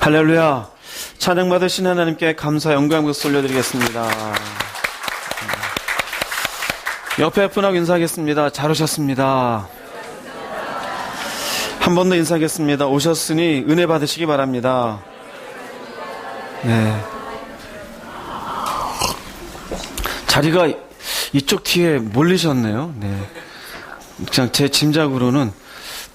할렐루야. 찬양 받으신 하나님께 감사 영광 박수 올려드리겠습니다. 옆에 분하고 인사하겠습니다. 잘 오셨습니다. 한 번 더 인사하겠습니다. 오셨으니 은혜 받으시기 바랍니다. 네. 자리가 이쪽 뒤에 몰리셨네요. 네. 그냥 제 짐작으로는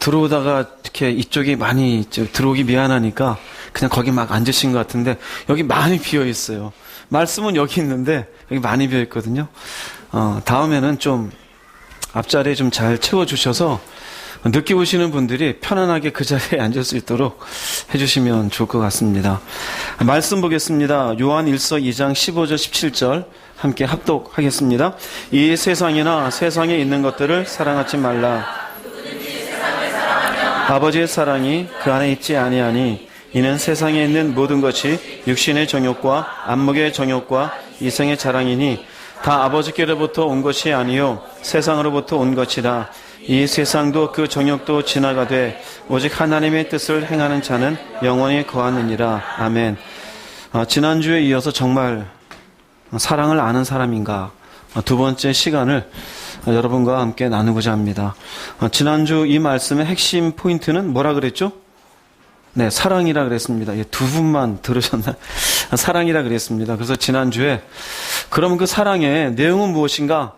들어오다가 이렇게 이쪽이 많이 들어오기 미안하니까 그냥 거기 막 앉으신 것 같은데 여기 많이 비어 있어요. 말씀은 여기 있는데 여기 많이 비어 있거든요. 다음에는 좀 앞자리에 좀 잘 채워주셔서 늦게 오시는 분들이 편안하게 그 자리에 앉을 수 있도록 해주시면 좋을 것 같습니다. 말씀 보겠습니다. 요한 1서 2장 15절 17절 함께 합독하겠습니다. 이 세상이나 세상에 있는 것들을 사랑하지 말라. 아버지의 사랑이 그 안에 있지 아니하니 이는 세상에 있는 모든 것이 육신의 정욕과 안목의 정욕과 이생의 자랑이니 다 아버지께로부터 온 것이 아니요 세상으로부터 온 것이라. 이 세상도 그 정욕도 지나가되 오직 하나님의 뜻을 행하는 자는 영원히 거하느니라. 아멘. 지난주에 이어서 정말 사랑을 아는 사람인가 두 번째 시간을 여러분과 함께 나누고자 합니다. 지난주 이 말씀의 핵심 포인트는 뭐라 그랬죠? 네, 사랑이라 그랬습니다. 두 분만 들으셨나요? 사랑이라 그랬습니다. 그래서 지난주에 그럼 그 사랑의 내용은 무엇인가?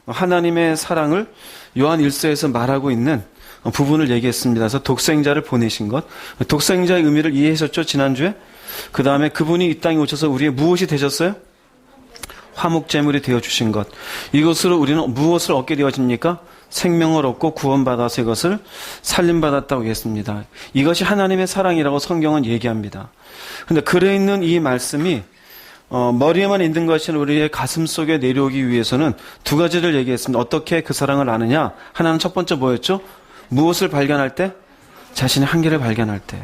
하나님의 사랑을 요한 1서에서 말하고 있는 부분을 얘기했습니다. 그래서 독생자를 보내신 것, 독생자의 의미를 이해하셨죠? 지난주에? 그 다음에 그분이 이 땅에 오셔서 우리의 무엇이 되셨어요? 화목제물이 되어주신 것. 이것으로 우리는 무엇을 얻게 되어집니까? 생명을 얻고 구원받아서 이것을 살림받았다고 했습니다. 이것이 하나님의 사랑이라고 성경은 얘기합니다. 그런데 글에 있는 이 말씀이 머리에만 있는 것이 아니라 우리의 가슴 속에 내려오기 위해서는 두 가지를 얘기했습니다. 어떻게 그 사랑을 아느냐? 하나는 첫 번째 뭐였죠? 무엇을 발견할 때? 자신의 한계를 발견할 때.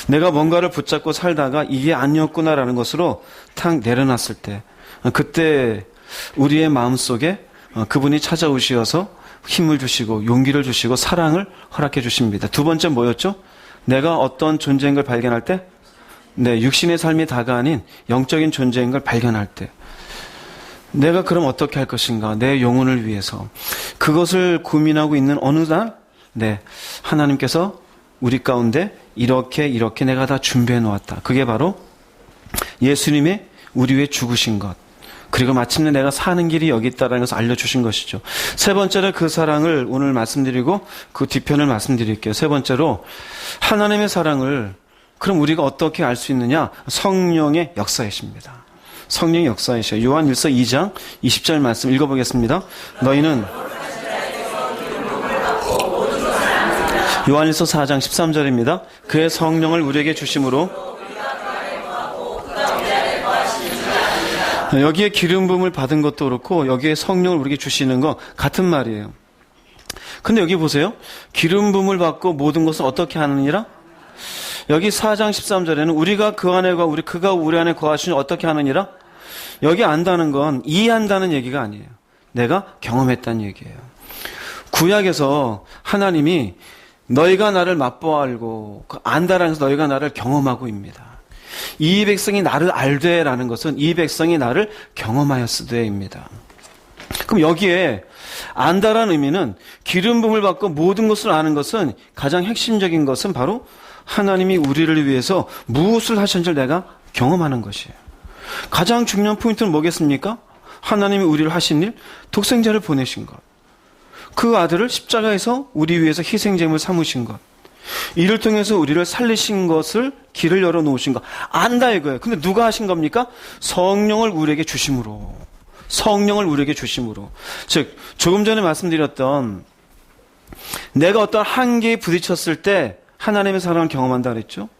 내가 뭔가를 붙잡고 살다가 이게 아니었구나라는 것으로 탁 내려놨을 때. 그때 우리의 마음속에 그분이 찾아오시어서 힘을 주시고 용기를 주시고 사랑을 허락해 주십니다. 두 번째 뭐였죠? 내가 어떤 존재인 걸 발견할 때? 네, 육신의 삶이 다가 아닌 영적인 존재인 걸 발견할 때. 내가 그럼 어떻게 할 것인가? 내 영혼을 위해서. 그것을 고민하고 있는 어느 날, 네, 하나님께서 우리 가운데 이렇게 내가 다 준비해 놓았다. 그게 바로 예수님의 우리 위해 죽으신 것. 그리고 마침내 내가 사는 길이 여기 있다는 것을 알려주신 것이죠. 세 번째로 그 사랑을 오늘 말씀드리고 그 뒤편을 말씀드릴게요. 세 번째로 하나님의 사랑을 그럼 우리가 어떻게 알 수 있느냐? 성령의 역사이십니다. 성령의 역사이셔요. 요한 1서 2장 20절 말씀 읽어보겠습니다. 너희는 요한 1서 4장 13절입니다. 그의 성령을 우리에게 주심으로 여기에 기름 부음을 받은 것도 그렇고 여기에 성령을 우리에게 주시는 거 같은 말이에요. 근데 여기 보세요. 기름 부음을 받고 모든 것을 어떻게 하느니라? 여기 4장 13절에는 우리가 그 안에 그가 우리 안에 거하시니 어떻게 하느니라? 여기 안다는 건 이해한다는 얘기가 아니에요. 내가 경험했다는 얘기예요. 구약에서 하나님이 너희가 나를 맛보아 알고 안다라는 것은 너희가 나를 경험하고입니다. 이 백성이 나를 알되라는 것은 이 백성이 나를 경험하였으되입니다. 그럼 여기에 안다라는 의미는 기름 부음을 받고 모든 것을 아는 것은 가장 핵심적인 것은 바로 하나님이 우리를 위해서 무엇을 하셨는지 내가 경험하는 것이에요. 가장 중요한 포인트는 뭐겠습니까? 하나님이 우리를 하신 일, 독생자를 보내신 것. 그 아들을 십자가에서 우리 위해서 희생제물 삼으신 것. 이를 통해서 우리를 살리신 것을 길을 열어놓으신 것. 안다 이거예요. 근데 누가 하신 겁니까? 성령을 우리에게 주심으로. 성령을 우리에게 주심으로. 즉 조금 전에 말씀드렸던 내가 어떤 한계에 부딪혔을 때 하나님의 사랑을 경험한다 그랬죠?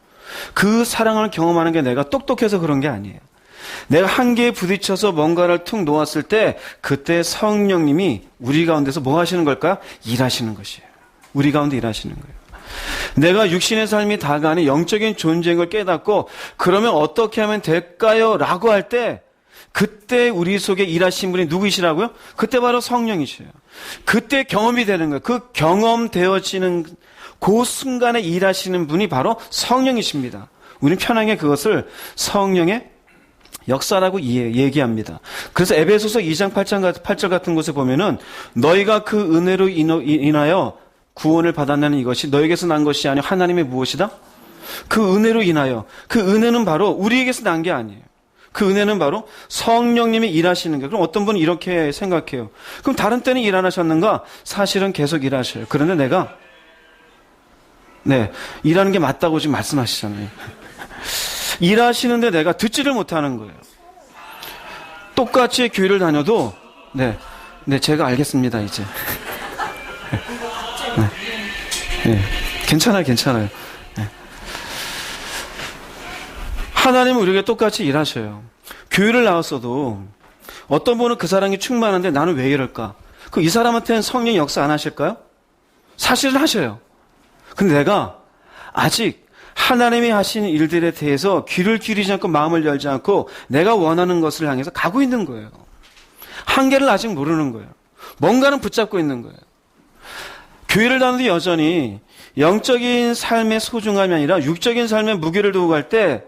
그 사랑을 경험하는 게 내가 똑똑해서 그런 게 아니에요. 내가 한계에 부딪혀서 뭔가를 툭 놓았을 때 그때 성령님이 우리 가운데서 뭐 하시는 걸까요? 일하시는 것이에요. 우리 가운데 일하시는 거예요. 내가 육신의 삶이 다가 아닌 영적인 존재인 걸 깨닫고 그러면 어떻게 하면 될까요? 라고 할 때 그때 우리 속에 일하신 분이 누구이시라고요? 그때 바로 성령이셔요. 그때 경험이 되는 거예요. 그 경험되어지는 그 순간에 일하시는 분이 바로 성령이십니다. 우리는 편하게 그것을 성령의 역사라고 얘기합니다. 그래서 에베소서 2장 8절 같은 곳에 보면은 너희가 그 은혜로 인하여 구원을 받았나는 이것이 너에게서 난 것이 아니라 하나님의 무엇이다? 그 은혜로 인하여. 그 은혜는 바로 우리에게서 난 게 아니에요. 그 은혜는 바로 성령님이 일하시는 거예요. 그럼 어떤 분은 이렇게 생각해요. 그럼 다른 때는 일 안 하셨는가? 사실은 계속 일하셔요. 그런데 내가 일하는 게 맞다고 지금 말씀하시잖아요. 일하시는데 내가 듣지를 못하는 거예요. 똑같이 교회를 다녀도 제가 알겠습니다 이제. 괜찮아요. 하나님은 우리에게 똑같이 일하셔요. 교회를 나왔어도 어떤 분은 그 사람이 충만한데 나는 왜 이럴까? 그럼 이 사람한테는 성령 역사 안 하실까요? 사실은 하셔요. 근데 내가 아직 하나님이 하시는 일들에 대해서 귀를 기울이지 않고 마음을 열지 않고 내가 원하는 것을 향해서 가고 있는 거예요. 한계를 아직 모르는 거예요. 뭔가는 붙잡고 있는 거예요. 교회를 다녀도 여전히 영적인 삶의 소중함이 아니라 육적인 삶의 무게를 두고 갈 때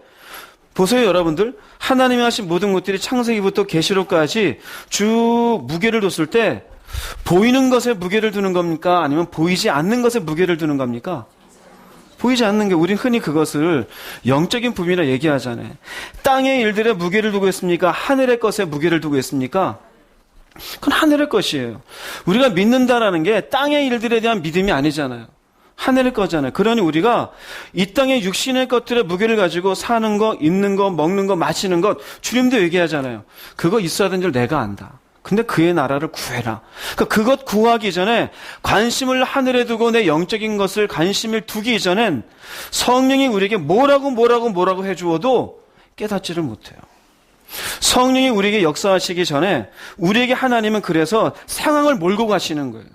보세요 여러분들. 하나님이 하신 모든 것들이 창세기부터 계시록까지 쭉 무게를 뒀을 때 보이는 것에 무게를 두는 겁니까? 아니면 보이지 않는 것에 무게를 두는 겁니까? 보이지 않는 게 우리는 흔히 그것을 영적인 부분이라 얘기하잖아요. 땅의 일들에 무게를 두고 있습니까? 하늘의 것에 무게를 두고 있습니까? 그건 하늘의 것이에요. 우리가 믿는다라는 게 땅의 일들에 대한 믿음이 아니잖아요. 하늘의 거잖아요. 그러니 우리가 이 땅의 육신의 것들의 무게를 가지고 사는 거, 입는 거, 먹는 거, 마시는 것 주님도 얘기하잖아요. 그거 있어야 되는 줄 내가 안다. 근데 그의 나라를 구해라. 그러니까 그것 구하기 전에 관심을 하늘에 두고 내 영적인 것을 관심을 두기 이전엔 성령이 우리에게 뭐라고 해주어도 깨닫지를 못해요. 성령이 우리에게 역사하시기 전에 우리에게 하나님은 그래서 상황을 몰고 가시는 거예요.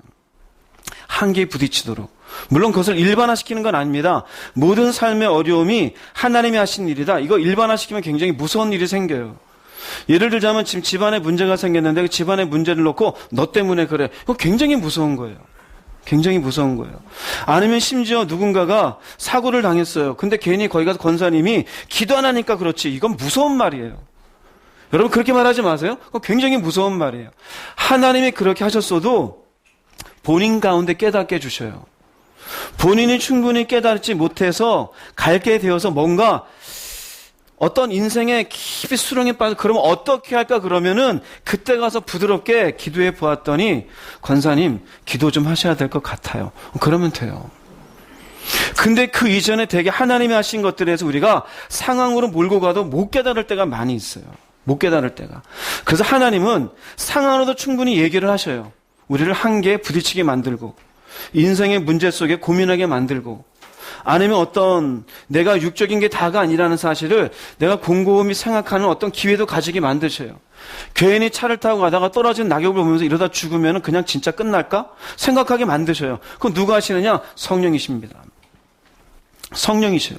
한계에 부딪히도록. 물론 그것을 일반화시키는 건 아닙니다. 모든 삶의 어려움이 하나님이 하신 일이다. 이거 일반화시키면 굉장히 무서운 일이 생겨요. 예를 들자면 지금 집안에 문제가 생겼는데 그 집안의 문제를 놓고 너 때문에 그래. 이거 굉장히 무서운 거예요. 굉장히 무서운 거예요. 아니면 심지어 누군가가 사고를 당했어요. 근데 괜히 거기 가서 권사님이 기도 안 하니까 그렇지. 이건 무서운 말이에요. 여러분 그렇게 말하지 마세요. 그거 굉장히 무서운 말이에요. 하나님이 그렇게 하셨어도 본인 가운데 깨닫게 해주셔요. 본인이 충분히 깨닫지 못해서 갈게 되어서 뭔가 어떤 인생의 깊이 수렁에 빠져 그러면 어떻게 할까 그러면은 그때 가서 부드럽게 기도해 보았더니 권사님 기도 좀 하셔야 될 것 같아요. 그러면 돼요. 근데 그 이전에 되게 하나님이 하신 것들에서 우리가 상황으로 몰고 가도 못 깨달을 때가 많이 있어요. 못 깨달을 때가. 그래서 하나님은 상황으로도 충분히 얘기를 하셔요. 우리를 한계에 부딪히게 만들고 인생의 문제 속에 고민하게 만들고 아니면 어떤 내가 육적인 게 다가 아니라는 사실을 내가 곰곰이 생각하는 어떤 기회도 가지게 만드셔요. 괜히 차를 타고 가다가 떨어진 낙엽을 보면서 이러다 죽으면 그냥 진짜 끝날까? 생각하게 만드셔요. 그건 누가 하시느냐? 성령이십니다. 성령이셔요.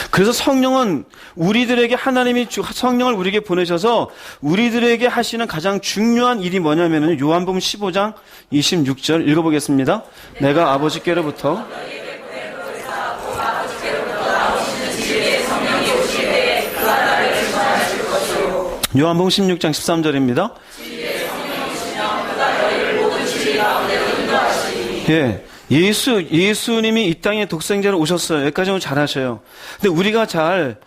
그래서 성령은 우리들에게 하나님이 성령을 우리에게 보내셔서 우리들에게 하시는 가장 중요한 일이 뭐냐면은 요한복음 15장 26절 읽어보겠습니다. 내가 아버지께로부터 요한복음 16장 13절입니다. 예수님이 이 땅에 독생자로 오셨어요. 여기까지는 잘하셔요. 근데 우리가 잘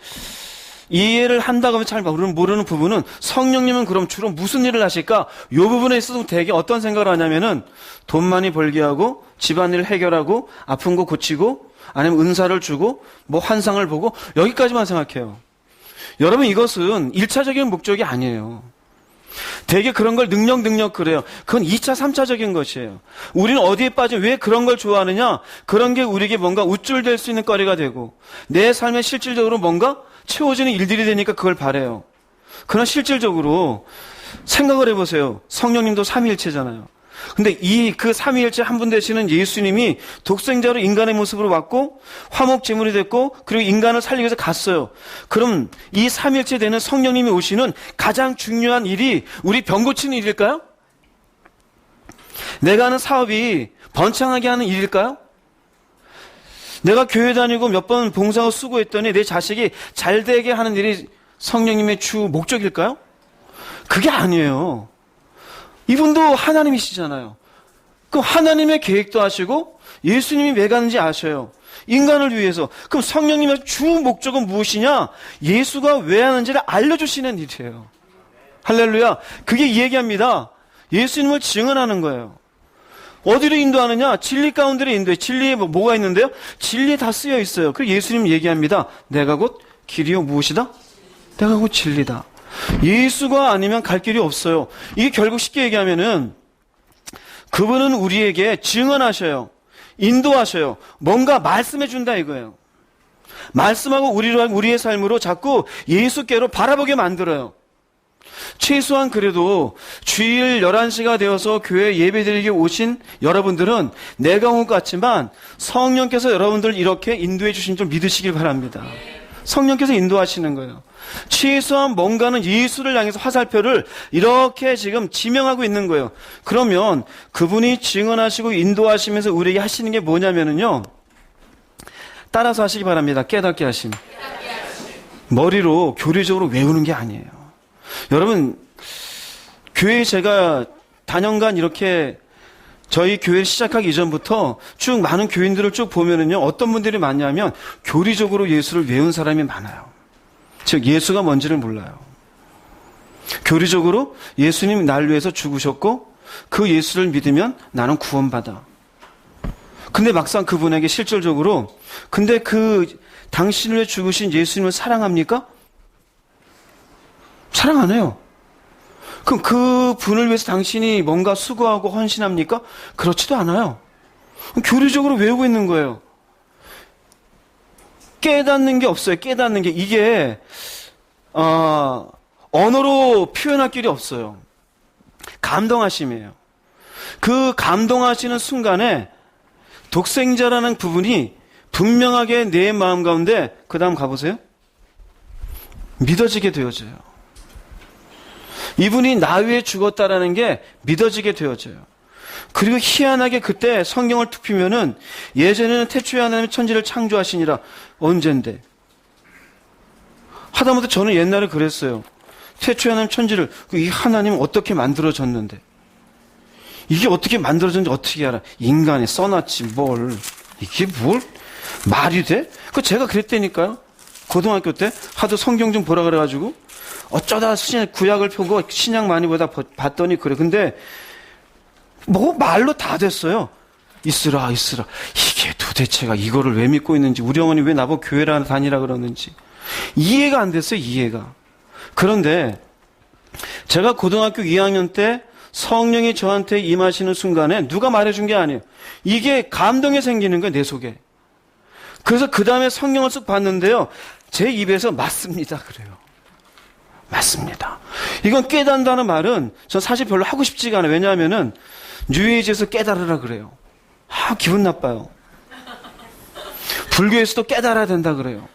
이해를 한다고 하면 잘 모르는 부분은 성령님은 그럼 주로 무슨 일을 하실까? 이 부분에 있어서 되게 어떤 생각을 하냐면은 돈 많이 벌게 하고 집안일을 해결하고 아픈 거 고치고 아니면 은사를 주고 뭐 환상을 보고 여기까지만 생각해요. 여러분 이것은 1차적인 목적이 아니에요. 되게 그런 걸 능력 그래요. 그건 2차, 3차적인 것이에요. 우리는 어디에 빠지면 왜 그런 걸 좋아하느냐? 그런 게 우리에게 뭔가 우쭐댈 수 있는 거리가 되고 내 삶에 실질적으로 뭔가 채워지는 일들이 되니까 그걸 바래요. 그러나 실질적으로 생각을 해보세요. 성령님도 삼위일체잖아요. 근데 그 삼위일체 한 분 되시는 예수님이 독생자로 인간의 모습으로 왔고 화목 제물이 됐고 그리고 인간을 살리기 위해서 갔어요. 그럼 이 삼위일체 되는 성령님이 오시는 가장 중요한 일이 우리 병 고치는 일일까요? 내가 하는 사업이 번창하게 하는 일일까요? 내가 교회 다니고 몇 번 봉사하고 수고했더니 내 자식이 잘 되게 하는 일이 성령님의 주 목적일까요? 그게 아니에요. 이분도 하나님이시잖아요. 그럼 하나님의 계획도 아시고 예수님이 왜 가는지 아셔요. 인간을 위해서. 그럼 성령님의 주 목적은 무엇이냐? 예수가 왜 하는지를 알려주시는 일이에요. 할렐루야. 그게 이 얘기합니다. 예수님을 증언하는 거예요. 어디로 인도하느냐? 진리 가운데로 인도해. 진리에 뭐가 있는데요? 진리에 다 쓰여 있어요. 그리고 예수님 얘기합니다. 내가 곧 길이요 무엇이다? 내가 곧 진리다. 예수가 아니면 갈 길이 없어요. 이게 결국 쉽게 얘기하면은 그분은 우리에게 증언하셔요. 인도하셔요. 뭔가 말씀해 준다 이거예요. 말씀하고 우리의 삶으로 자꾸 예수께로 바라보게 만들어요. 최소한 그래도 주일 11시가 되어서 교회 예배드리게 오신 여러분들은 내가 온 것 같지만 성령께서 여러분들 이렇게 인도해 주신 줄 믿으시길 바랍니다. 성령께서 인도하시는 거예요. 최소한 뭔가는 예수를 향해서 화살표를 이렇게 지금 지명하고 있는 거예요. 그러면 그분이 증언하시고 인도하시면서 우리에게 하시는 게 뭐냐면요. 따라서 하시기 바랍니다. 깨닫게 하심. 머리로 교리적으로 외우는 게 아니에요. 여러분, 교회에 제가 다년간 이렇게 저희 교회를 시작하기 이전부터 쭉 많은 교인들을 쭉 보면은요, 어떤 분들이 많냐면 교리적으로 예수를 외운 사람이 많아요. 즉, 예수가 뭔지를 몰라요. 교리적으로 예수님이 날 위해서 죽으셨고 그 예수를 믿으면 나는 구원받아. 근데 막상 그분에게 실질적으로 근데 그 당신을 위해 죽으신 예수님을 사랑합니까? 사랑 안 해요. 그럼 그 분을 위해서 당신이 뭔가 수고하고 헌신합니까? 그렇지도 않아요. 교리적으로 외우고 있는 거예요. 깨닫는 게 없어요. 깨닫는 게 이게 언어로 표현할 길이 없어요. 감동하심이에요. 그 감동하시는 순간에 독생자라는 부분이 분명하게 내 마음 가운데 그 다음 가보세요. 믿어지게 되어져요. 이분이 나 위해 죽었다라는 게 믿어지게 되어져요. 그리고 희한하게 그때 성경을 툭 피면은 예전에는 태초에 하나님의 천지를 창조하시니라. 언젠데? 하다못해 저는 옛날에 그랬어요. 태초에 하나님 천지를 이 하나님은 어떻게 만들어졌는데? 이게 어떻게 만들어졌는지 어떻게 알아? 인간이 써놨지 뭘. 이게 뭘? 말이 돼? 그 제가 그랬다니까요. 고등학교 때 하도 성경 좀 보라 그래가지고 어쩌다 구약을 펴고 신약 많이 보다 봤더니 그래. 근데 뭐 말로 다 됐어요. 있으라. 이게 도대체가 이거를 왜 믿고 있는지, 우리 어머니 왜 나보고 교회를 다니라 그러는지 이해가 안 됐어요. 이해가. 그런데 제가 고등학교 2학년 때 성령이 저한테 임하시는 순간에 누가 말해준 게 아니에요. 이게 감동이 생기는 거예요. 내 속에. 그래서 그 다음에 성경을 쓱 봤는데요. 제 입에서 맞습니다. 그래요. 맞습니다. 이건 깨닫는다는 말은 전 사실 별로 하고 싶지가 않아요. 왜냐하면은 뉴에이지에서 깨달으라 그래요. 기분 나빠요. 불교에서도 깨달아야 된다 그래요.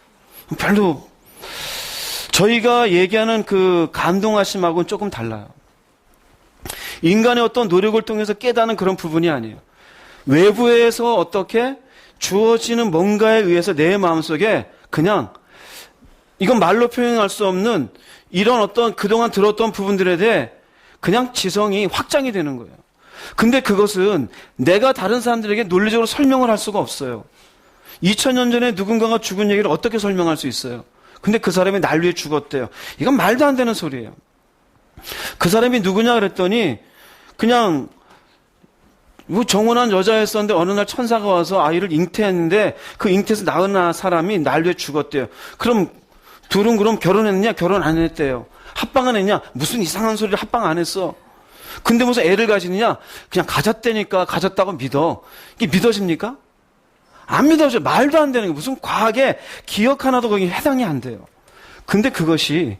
별로 저희가 얘기하는 그 감동하심하고는 조금 달라요. 인간의 어떤 노력을 통해서 깨닫는 그런 부분이 아니에요. 외부에서 어떻게 주어지는 뭔가에 의해서 내 마음속에 그냥 이건 말로 표현할 수 없는 이런 어떤 그동안 들었던 부분들에 대해 그냥 지성이 확장이 되는 거예요. 근데 그것은 내가 다른 사람들에게 논리적으로 설명을 할 수가 없어요. 2000년 전에 누군가가 죽은 얘기를 어떻게 설명할 수 있어요? 근데 그 사람이 날 위해 죽었대요. 이건 말도 안 되는 소리예요. 그 사람이 누구냐 그랬더니 그냥 뭐 정혼한 여자였었는데 어느 날 천사가 와서 아이를 잉태했는데 그 잉태에서 낳은 사람이 날 위해 죽었대요. 그럼 둘은 그럼 결혼했느냐? 결혼 안 했대요. 합방은 했냐? 무슨 이상한 소리를 합방 안 했어. 근데 무슨 애를 가지느냐? 그냥 가졌다니까 가졌다고 믿어. 이게 믿어집니까? 안 믿어져. 말도 안 되는 게 무슨 과학에 기억 하나도 거기 해당이 안 돼요. 근데 그것이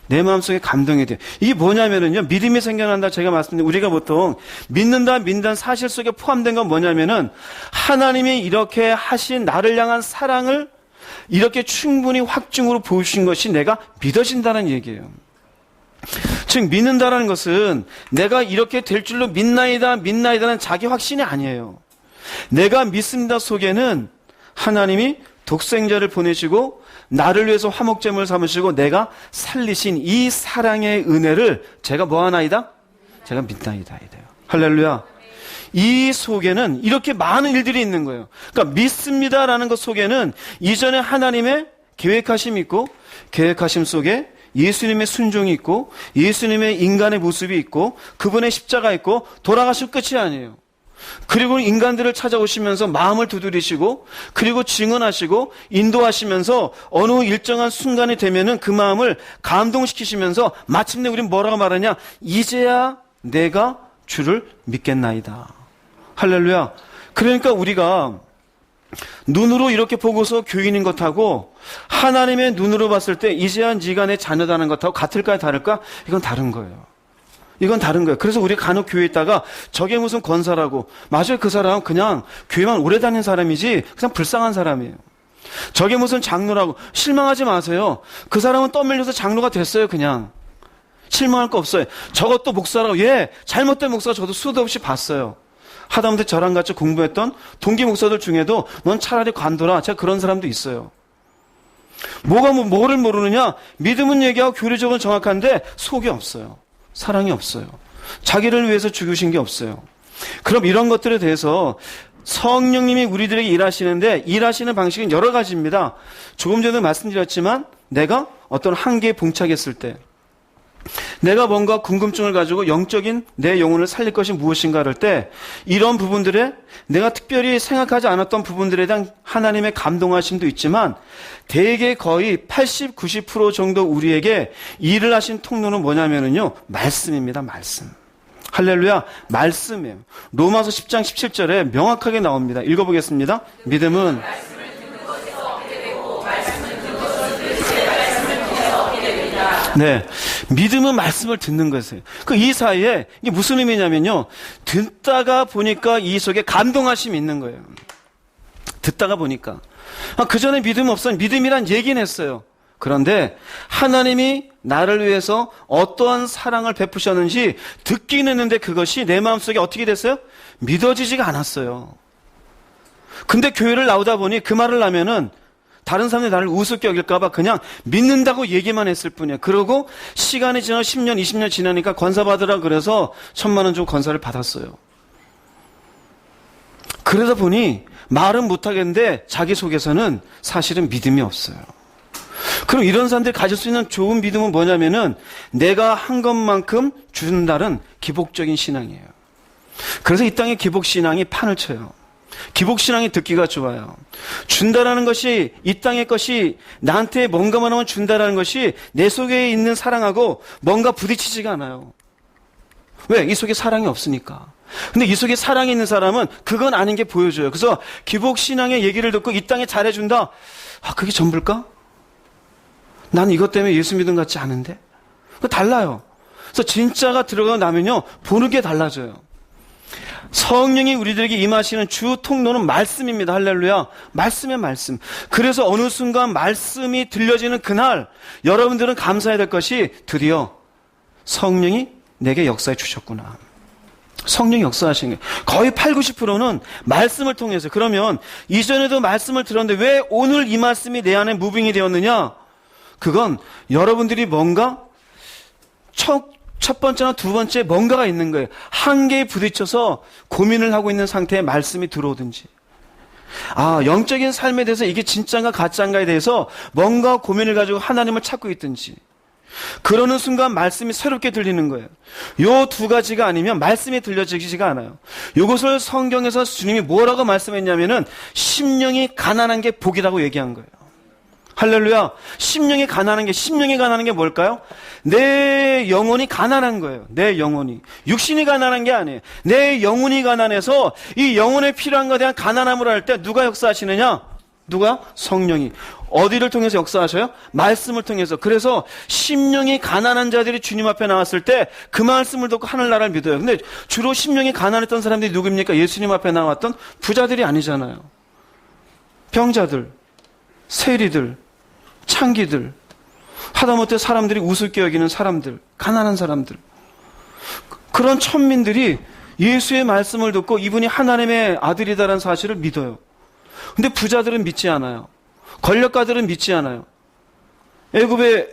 내 마음속에 감동이 돼요. 이게 뭐냐면은요, 믿음이 생겨난다. 제가 말씀드린 우리가 보통 믿는다는 사실 속에 포함된 건 뭐냐면은 하나님이 이렇게 하신 나를 향한 사랑을 이렇게 충분히 확증으로 보여주신 것이 내가 믿어진다는 얘기예요. 즉 믿는다라는 것은 내가 이렇게 될 줄로 믿나이다는 자기 확신이 아니에요. 내가 믿습니다 속에는 하나님이 독생자를 보내시고 나를 위해서 화목제물을 삼으시고 내가 살리신 이 사랑의 은혜를 제가 뭐하나이다? 제가 믿나이다. 이래요. 할렐루야. 이 속에는 이렇게 많은 일들이 있는 거예요. 그러니까 믿습니다라는 것 속에는 이전에 하나님의 계획하심이 있고, 계획하심 속에 예수님의 순종이 있고, 예수님의 인간의 모습이 있고, 그분의 십자가 있고, 돌아가실 끝이 아니에요. 그리고 인간들을 찾아오시면서 마음을 두드리시고, 그리고 증언하시고 인도하시면서 어느 일정한 순간이 되면은 그 마음을 감동시키시면서 마침내 우린 뭐라고 말하냐? 이제야 내가 주를 믿겠나이다. 할렐루야. 그러니까 우리가 눈으로 이렇게 보고서 교인인 것하고 하나님의 눈으로 봤을 때 이제야 네가 내 자녀다는 것하고 같을까요, 다를까? 이건 다른 거예요. 이건 다른 거예요. 그래서 우리 간혹 교회에 있다가 저게 무슨 권사라고. 맞아요. 그 사람은 그냥 교회만 오래 다닌 사람이지 그냥 불쌍한 사람이에요. 저게 무슨 장로라고. 실망하지 마세요. 그 사람은 떠밀려서 장로가 됐어요. 그냥. 실망할 거 없어요. 저것도 목사라고. 예, 잘못된 목사 저도 수도 없이 봤어요. 하다못해 저랑 같이 공부했던 동기 목사들 중에도 넌 차라리 관둬라. 제가 그런 사람도 있어요. 뭐를 모르느냐? 믿음은 얘기하고 교리적으로는 정확한데 속이 없어요. 사랑이 없어요. 자기를 위해서 죽으신 게 없어요. 그럼 이런 것들에 대해서 성령님이 우리들에게 일하시는데 일하시는 방식은 여러 가지입니다. 조금 전에 말씀드렸지만 내가 어떤 한계에 봉착했을 때 내가 뭔가 궁금증을 가지고 영적인 내 영혼을 살릴 것이 무엇인가 할 때 이런 부분들에 내가 특별히 생각하지 않았던 부분들에 대한 하나님의 감동하심도 있지만 대개 거의 80, 90% 정도 우리에게 일을 하신 통로는 뭐냐면요. 말씀입니다. 말씀. 할렐루야. 말씀이에요. 로마서 10장 17절에 명확하게 나옵니다. 읽어보겠습니다. 믿음은 네, 믿음은 말씀을 듣는 것이에요. 이 사이에 이게 무슨 의미냐면요. 듣다가 보니까 이 속에 감동하심이 있는 거예요. 듣다가 보니까. 그 전에 믿음 없었는데 믿음이란 얘기는 했어요. 그런데 하나님이 나를 위해서 어떠한 사랑을 베푸셨는지 듣긴 했는데 그것이 내 마음속에 어떻게 됐어요? 믿어지지가 않았어요. 근데 교회를 나오다 보니 그 말을 하면은 다른 사람들이 나를 우습게 여길까봐 그냥 믿는다고 얘기만 했을 뿐이에요. 그러고 시간이 지나 10년, 20년 지나니까 권사 받으라 그래서 1,000만 원 주고 권사를 받았어요. 그러다 보니 말은 못하겠는데 자기 속에서는 사실은 믿음이 없어요. 그럼 이런 사람들이 가질 수 있는 좋은 믿음은 뭐냐면은 내가 한 것만큼 준다는 기복적인 신앙이에요. 그래서 이 땅의 기복신앙이 판을 쳐요. 기복신앙이 듣기가 좋아요. 준다라는 것이 이 땅의 것이 나한테 뭔가만 하면 준다라는 것이 내 속에 있는 사랑하고 뭔가 부딪히지가 않아요. 왜? 이 속에 사랑이 없으니까. 근데 이 속에 사랑이 있는 사람은 그건 아닌 게 보여줘요. 그래서 기복신앙의 얘기를 듣고 이 땅에 잘해준다. 그게 전부일까? 난 이것 때문에 예수 믿음 같지 않은데? 그거 달라요. 그래서 진짜가 들어가고 나면요 보는 게 달라져요. 성령이 우리들에게 임하시는 주 통로는 말씀입니다. 할렐루야. 말씀의 말씀. 그래서 어느 순간 말씀이 들려지는 그날 여러분들은 감사해야 될 것이 드디어 성령이 내게 역사해 주셨구나. 성령이 역사하신 게 거의 8, 90%는 말씀을 통해서. 그러면 이전에도 말씀을 들었는데 왜 오늘 이 말씀이 내 안에 무빙이 되었느냐? 그건 여러분들이 뭔가 첫 번째나 두 번째 뭔가가 있는 거예요. 한계에 부딪혀서 고민을 하고 있는 상태에 말씀이 들어오든지 영적인 삶에 대해서 이게 진짜인가 가짜인가에 대해서 뭔가 고민을 가지고 하나님을 찾고 있든지 그러는 순간 말씀이 새롭게 들리는 거예요. 요 두 가지가 아니면 말씀이 들려지지가 않아요. 이것을 성경에서 주님이 뭐라고 말씀했냐면은 심령이 가난한 게 복이라고 얘기한 거예요. 할렐루야. 심령이 가난한 게 뭘까요? 내 영혼이 가난한 거예요. 내 영혼이. 육신이 가난한 게 아니에요. 내 영혼이 가난해서 이 영혼에 필요한 것에 대한 가난함을 할 때 누가 역사하시느냐? 누가? 성령이. 어디를 통해서 역사하셔요? 말씀을 통해서. 그래서 심령이 가난한 자들이 주님 앞에 나왔을 때 그 말씀을 듣고 하늘나라를 믿어요. 근데 주로 심령이 가난했던 사람들이 누굽니까? 예수님 앞에 나왔던 부자들이 아니잖아요. 병자들, 세리들, 창기들, 하다못해 사람들이 우습게 여기는 사람들, 가난한 사람들, 그런 천민들이 예수의 말씀을 듣고 이분이 하나님의 아들이다라는 사실을 믿어요. 근데 부자들은 믿지 않아요. 권력가들은 믿지 않아요. 애굽에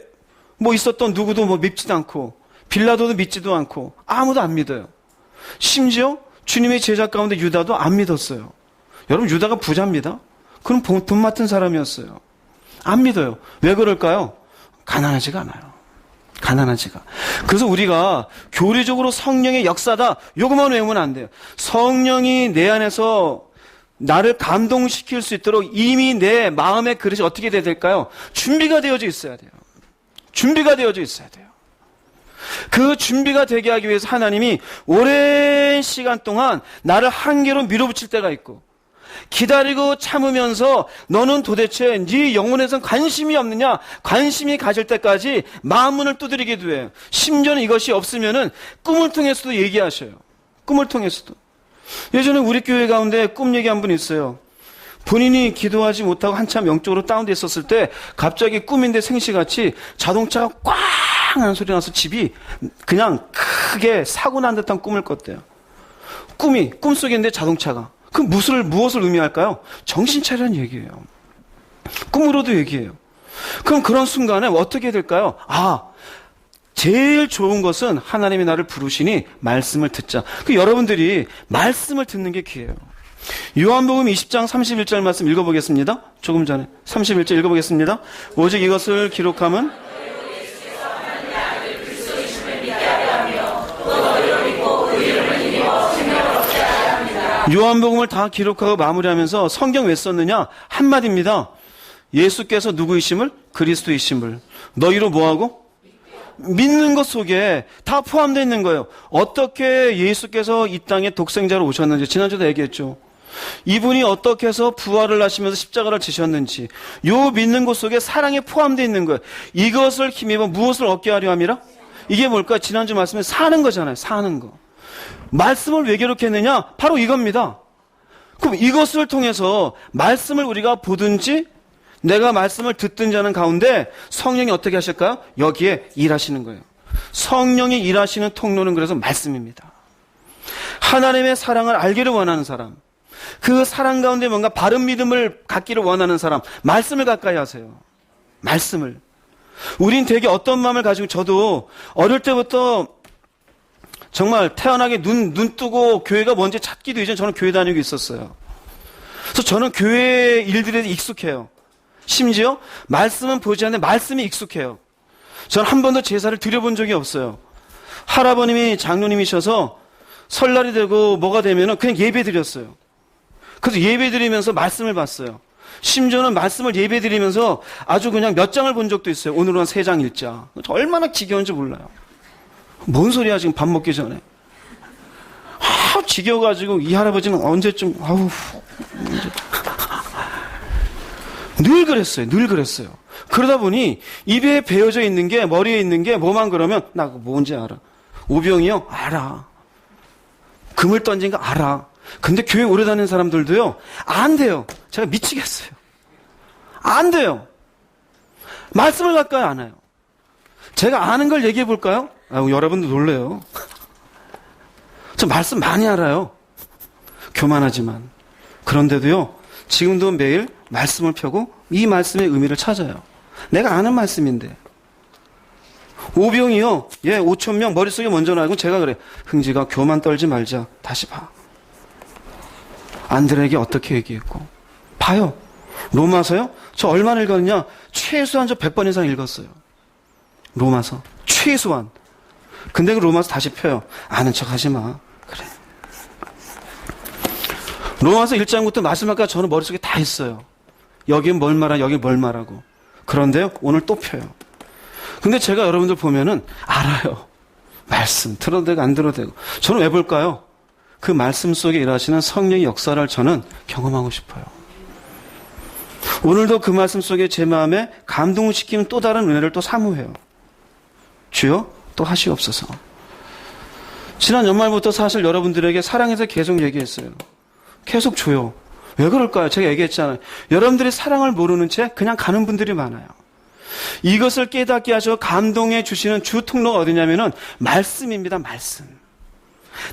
뭐 있었던 누구도 뭐 믿지도 않고 빌라도도 믿지도 않고 아무도 안 믿어요. 심지어 주님의 제자 가운데 유다도 안 믿었어요. 여러분, 유다가 부자입니다. 그럼 돈 맡은 사람이었어요. 안 믿어요. 왜 그럴까요? 가난하지가 않아요. 가난하지가. 그래서 우리가 교리적으로 성령의 역사다, 요것만 외우면 안 돼요. 성령이 내 안에서 나를 감동시킬 수 있도록 이미 내 마음의 그릇이 어떻게 돼야 될까요? 준비가 되어져 있어야 돼요. 준비가 되어져 있어야 돼요. 그 준비가 되게 하기 위해서 하나님이 오랜 시간 동안 나를 한계로 밀어붙일 때가 있고, 기다리고 참으면서 너는 도대체 네 영혼에선 관심이 없느냐, 관심이 가질 때까지 마음문을 두드리기도 해요. 심지어는 이것이 없으면은 꿈을 통해서도 얘기하셔요. 꿈을 통해서도. 예전에 우리 교회 가운데 꿈 얘기한 분 있어요. 본인이 기도하지 못하고 한참 영적으로 다운돼 있었을 때 갑자기 꿈인데 생시같이 자동차가 꽝 하는 소리 나서 집이 그냥 크게 사고 난 듯한 꿈을 꿨대요. 꿈속인데 자동차가. 그 무엇을 의미할까요? 정신 차리라는 얘기예요. 꿈으로도 얘기해요. 그럼 그런 순간에 어떻게 될까요? 제일 좋은 것은 하나님이 나를 부르시니 말씀을 듣자. 여러분들이 말씀을 듣는 게 기회예요. 요한복음 20장 31절 말씀 읽어보겠습니다. 조금 전에 31절 읽어보겠습니다. 오직 이것을 기록함은 요한복음을 다 기록하고 마무리하면서 성경 왜 썼느냐? 한마디입니다. 예수께서 누구이심을? 그리스도이심을. 너희로 뭐하고? 믿는 것 속에 다 포함되어 있는 거예요. 어떻게 예수께서 이 땅에 독생자로 오셨는지 지난주도 얘기했죠. 이분이 어떻게 해서 부활을 하시면서 십자가를 지셨는지, 요 믿는 것 속에 사랑이 포함되어 있는 거예요. 이것을 힘입어 무엇을 얻게 하려 함이라? 이게 뭘까? 지난주 말씀에 사는 거잖아요. 사는 거. 말씀을 왜 기록했느냐? 바로 이겁니다. 그럼 이것을 통해서 말씀을 우리가 보든지 내가 말씀을 듣든지 하는 가운데 성령이 어떻게 하실까요? 여기에 일하시는 거예요. 성령이 일하시는 통로는 그래서 말씀입니다. 하나님의 사랑을 알기를 원하는 사람, 그 사랑 가운데 뭔가 바른 믿음을 갖기를 원하는 사람, 말씀을 가까이 하세요. 말씀을. 우린 되게 어떤 마음을 가지고, 저도 어릴 때부터 정말 태어나게 눈 뜨고 교회가 뭔지 찾기도 이전 저는 교회 다니고 있었어요. 그래서 저는 교회 일들에 익숙해요. 심지어 말씀은 보지 않는데 말씀이 익숙해요. 저는 한 번도 제사를 드려본 적이 없어요. 할아버님이 장로님이셔서 설날이 되고 뭐가 되면은 그냥 예배 드렸어요. 그래서 예배 드리면서 말씀을 봤어요. 심지어는 말씀을 예배 드리면서 아주 그냥 몇 장을 본 적도 있어요. 오늘은 한 3장 읽자. 얼마나 지겨운지 몰라요. 뭔 소리야, 지금 밥 먹기 전에. 지겨워가지고 이 할아버지는 언제쯤, 늘 그랬어요. 그러다 보니 입에 배어져 있는 게, 머리에 있는 게 뭐만 그러면, 나 그거 뭔지 알아. 오병이요? 알아. 금을 던진 거 알아. 근데 교회 오래 다니는 사람들도요, 안 돼요. 제가 미치겠어요. 안 돼요. 말씀을 가까이 안 해요. 제가 아는 걸 얘기해 볼까요? 여러분도 놀래요. 저 말씀 많이 알아요. 교만하지만. 그런데도요, 지금도 매일 말씀을 펴고 이 말씀의 의미를 찾아요. 내가 아는 말씀인데. 오병이요, 5,000명 머릿속에 먼저 나고 제가 그래. 흥지가 교만 떨지 말자. 다시 봐. 안드레에게 어떻게 얘기했고. 봐요. 로마서요? 저 얼마나 읽었냐? 최소한 저 100번 이상 읽었어요. 로마서. 최소한. 근데 그 로마서 다시 펴요. 아는 척 하지 마. 그래. 로마서 1장부터 마지막까지 저는 머릿속에 다 있어요. 여긴 뭘 말하고 여긴 뭘 말하고. 그런데요, 오늘 또 펴요. 근데 제가 여러분들 보면은 알아요. 말씀. 들어도 되고 안 들어도 되고. 저는 왜 볼까요? 그 말씀 속에 일하시는 성령의 역사를 저는 경험하고 싶어요. 오늘도 그 말씀 속에 제 마음에 감동을 시키는 또 다른 은혜를 또 사모해요. 주여, 또 하시옵소서. 지난 연말부터 사실 여러분들에게 사랑해서 계속 얘기했어요. 계속 줘요. 왜 그럴까요? 제가 얘기했잖아요. 여러분들이 사랑을 모르는 채 그냥 가는 분들이 많아요. 이것을 깨닫게 하셔 감동해 주시는 주 통로가 어디냐면은 말씀입니다. 말씀.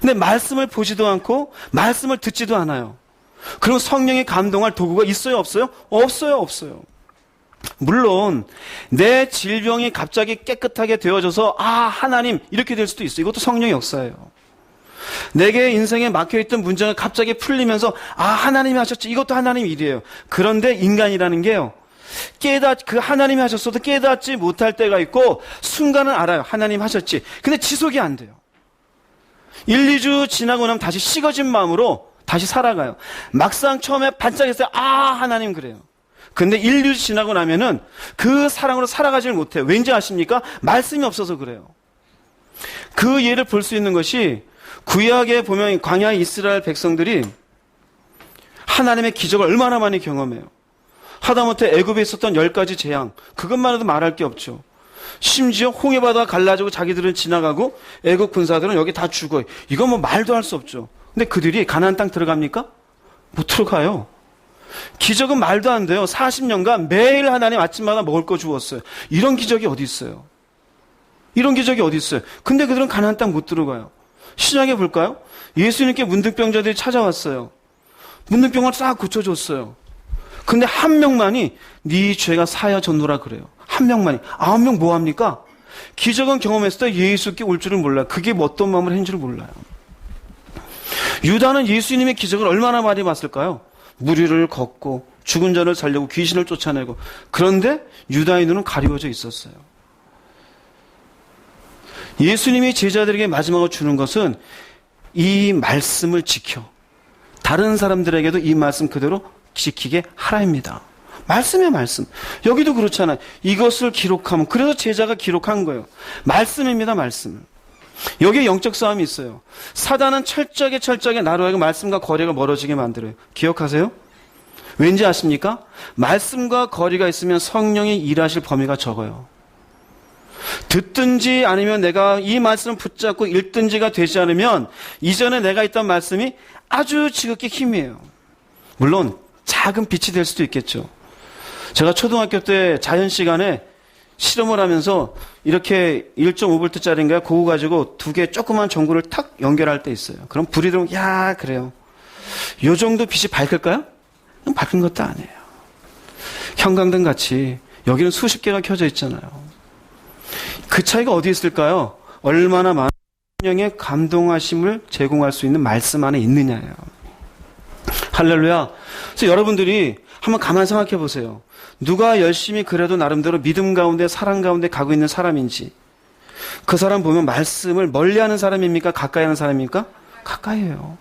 근데 말씀을 보지도 않고 말씀을 듣지도 않아요. 그럼 성령이 감동할 도구가 있어요, 없어요? 없어요, 없어요. 물론 내 질병이 갑자기 깨끗하게 되어져서 하나님 이렇게 될 수도 있어요. 이것도 성령의 역사예요. 내게 인생에 막혀있던 문제가 갑자기 풀리면서 하나님이 하셨지, 이것도 하나님 일이에요. 그런데 인간이라는 게요, 그 하나님이 하셨어도 깨닫지 못할 때가 있고, 순간은 알아요, 하나님 하셨지. 근데 지속이 안 돼요. 1, 2주 지나고 나면 다시 식어진 마음으로 다시 살아가요. 막상 처음에 반짝했어요. 하나님 그래요. 근데 1, 2주 지나고 나면은 그 사랑으로 살아가질 못해요. 왠지 아십니까? 말씀이 없어서 그래요. 그 예를 볼 수 있는 것이, 구약에 보면 광야 이스라엘 백성들이 하나님의 기적을 얼마나 많이 경험해요. 하다못해 애굽에 있었던 10가지 재앙, 그것만 해도 말할 게 없죠. 심지어 홍해바다 갈라지고 자기들은 지나가고 애굽 군사들은 여기 다 죽어요. 이건 뭐 말도 할 수 없죠. 근데 그들이 가나안 땅 들어갑니까? 못 들어가요. 기적은 말도 안 돼요. 40년간 매일 하나님 아침마다 먹을 거 주었어요. 이런 기적이 어디 있어요? 이런 기적이 어디 있어요? 근데 그들은 가나안 땅 못 들어가요. 신약에 볼까요? 예수님께 문득병자들이 찾아왔어요. 문득병을 싹 고쳐줬어요. 근데 한 명만이 네 죄가 사여졌노라 그래요. 한 명만이. 9명 뭐합니까? 기적은 경험했을 때 예수께 올 줄을 몰라요. 그게 어떤 마음을 한 줄을 몰라요. 유다는 예수님의 기적을 얼마나 많이 봤을까요? 무리를 걷고 죽은 자를 살려고 귀신을 쫓아내고. 그런데 유다의 눈은 가리워져 있었어요. 예수님이 제자들에게 마지막으로 주는 것은 이 말씀을 지켜 다른 사람들에게도 이 말씀 그대로 지키게 하라입니다. 말씀이에요, 말씀. 여기도 그렇잖아요. 이것을 기록하면, 그래서 제자가 기록한 거예요. 말씀입니다, 말씀. 여기에 영적 싸움이 있어요. 사단은 철저하게 나로 하여금 말씀과 거리가 멀어지게 만들어요. 기억하세요? 왠지 아십니까? 말씀과 거리가 있으면 성령이 일하실 범위가 적어요. 듣든지 아니면 내가 이 말씀을 붙잡고 읽든지가 되지 않으면 이전에 내가 있던 말씀이 아주 지극히 희미해요. 물론 작은 빛이 될 수도 있겠죠. 제가 초등학교 때 자연 시간에 실험을 하면서 이렇게 1.5V짜리인가요? 그거 가지고 2개 조그만 전구를 탁 연결할 때 있어요. 그럼 불이 들어오면 그래요. 요 정도 빛이 밝을까요? 밝은 것도 아니에요. 형광등 같이 여기는 수십 개가 켜져 있잖아요. 그 차이가 어디 있을까요? 얼마나 많은 성령의 감동하심을 제공할 수 있는 말씀 안에 있느냐예요. 할렐루야. 그래서 여러분들이 한번 가만 생각해 보세요. 누가 열심히 그래도 나름대로 믿음 가운데 사랑 가운데 가고 있는 사람인지, 그 사람 보면 말씀을 멀리하는 사람입니까? 가까이 하는 사람입니까? 가까이에요.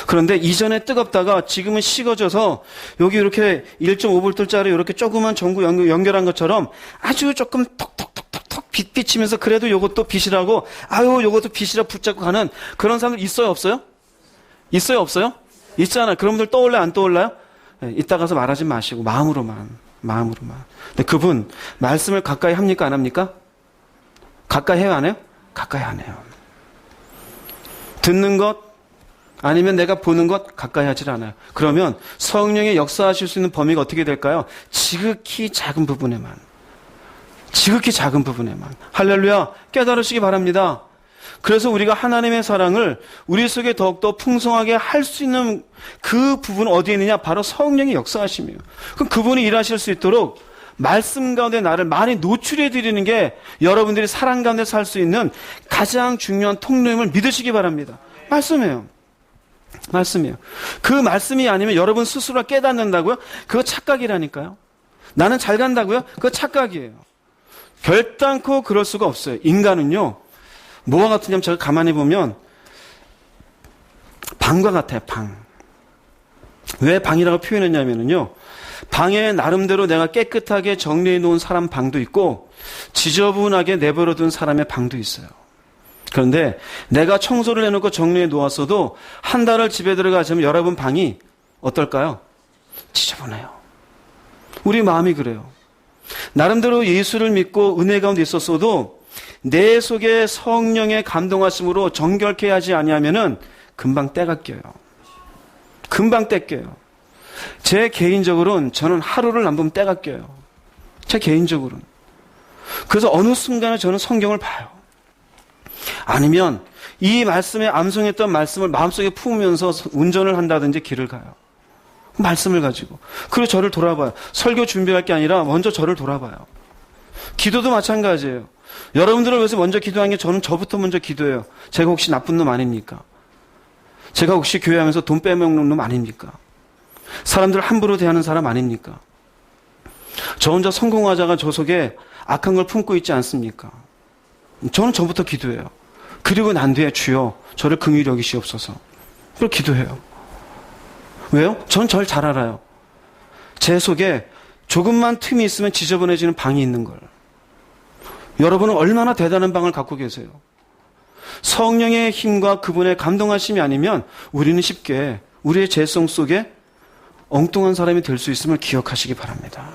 그런데 이전에 뜨겁다가 지금은 식어져서 여기 이렇게 1.5V짜리 이렇게 조그만 전구 연결한 것처럼 아주 조금 톡톡톡톡톡 빛 비치면서 그래도 요것도 빛이라고, 요것도 빛이라 붙잡고 가는 그런 사람들 있어요, 없어요? 있어요, 없어요? 있잖아요. 그런 분들 떠올라요, 안 떠올라요? 이따 가서 말하지 마시고 마음으로만. 근데 그분 말씀을 가까이 합니까, 안 합니까? 가까이 해요, 안 해요? 가까이 안 해요. 듣는 것 아니면 내가 보는 것 가까이 하질 않아요. 그러면 성령의 역사하실 수 있는 범위가 어떻게 될까요? 지극히 작은 부분에만. 할렐루야. 깨달으시기 바랍니다. 그래서 우리가 하나님의 사랑을 우리 속에 더욱더 풍성하게 할 수 있는 그 부분은 어디에 있느냐? 바로 성령의 역사하심이에요. 그럼 그분이 일하실 수 있도록 말씀 가운데 나를 많이 노출해 드리는 게 여러분들이 사랑 가운데 살 수 있는 가장 중요한 통로임을 믿으시기 바랍니다. 말씀이에요. 그 말씀이 아니면 여러분 스스로가 깨닫는다고요? 그거 착각이라니까요. 나는 잘 간다고요? 그거 착각이에요. 결단코 그럴 수가 없어요. 인간은요, 뭐와 같으냐면 제가 가만히 보면 방과 같아요. 방. 왜 방이라고 표현했냐면요, 방에 나름대로 내가 깨끗하게 정리해 놓은 사람 방도 있고 지저분하게 내버려 둔 사람의 방도 있어요. 그런데 내가 청소를 해놓고 정리해 놓았어도 한 달을 집에 들어가시면 여러분 방이 어떨까요? 지저분해요. 우리 마음이 그래요. 나름대로 예수를 믿고 은혜 가운데 있었어도 내 속에 성령의 감동하심으로 정결케 하지 아니하면은 금방 때가 껴요. 제 개인적으로는 저는 하루를 안 보면 때가 껴요. 제 개인적으로는. 그래서 어느 순간에 저는 성경을 봐요. 아니면 이 말씀에 암송했던 말씀을 마음속에 품으면서 운전을 한다든지 길을 가요. 말씀을 가지고. 그리고 저를 돌아봐요. 설교 준비할 게 아니라 먼저 저를 돌아봐요. 기도도 마찬가지예요. 여러분들을 위해서 먼저 기도한 게 저는 저부터 먼저 기도해요. 제가 혹시 나쁜 놈 아닙니까? 제가 혹시 교회하면서 돈 빼먹는 놈 아닙니까? 사람들을 함부로 대하는 사람 아닙니까? 저 혼자 성공하자가 저 속에 악한 걸 품고 있지 않습니까? 저는 저부터 기도해요. 그리고 난 뒤에 주여 저를 긍휼히 여기시옵소서. 그리고 기도해요. 왜요? 전 절 잘 알아요. 제 속에 조금만 틈이 있으면 지저분해지는 방이 있는 걸. 여러분은 얼마나 대단한 방을 갖고 계세요. 성령의 힘과 그분의 감동하심이 아니면 우리는 쉽게 우리의 죄성 속에 엉뚱한 사람이 될 수 있음을 기억하시기 바랍니다.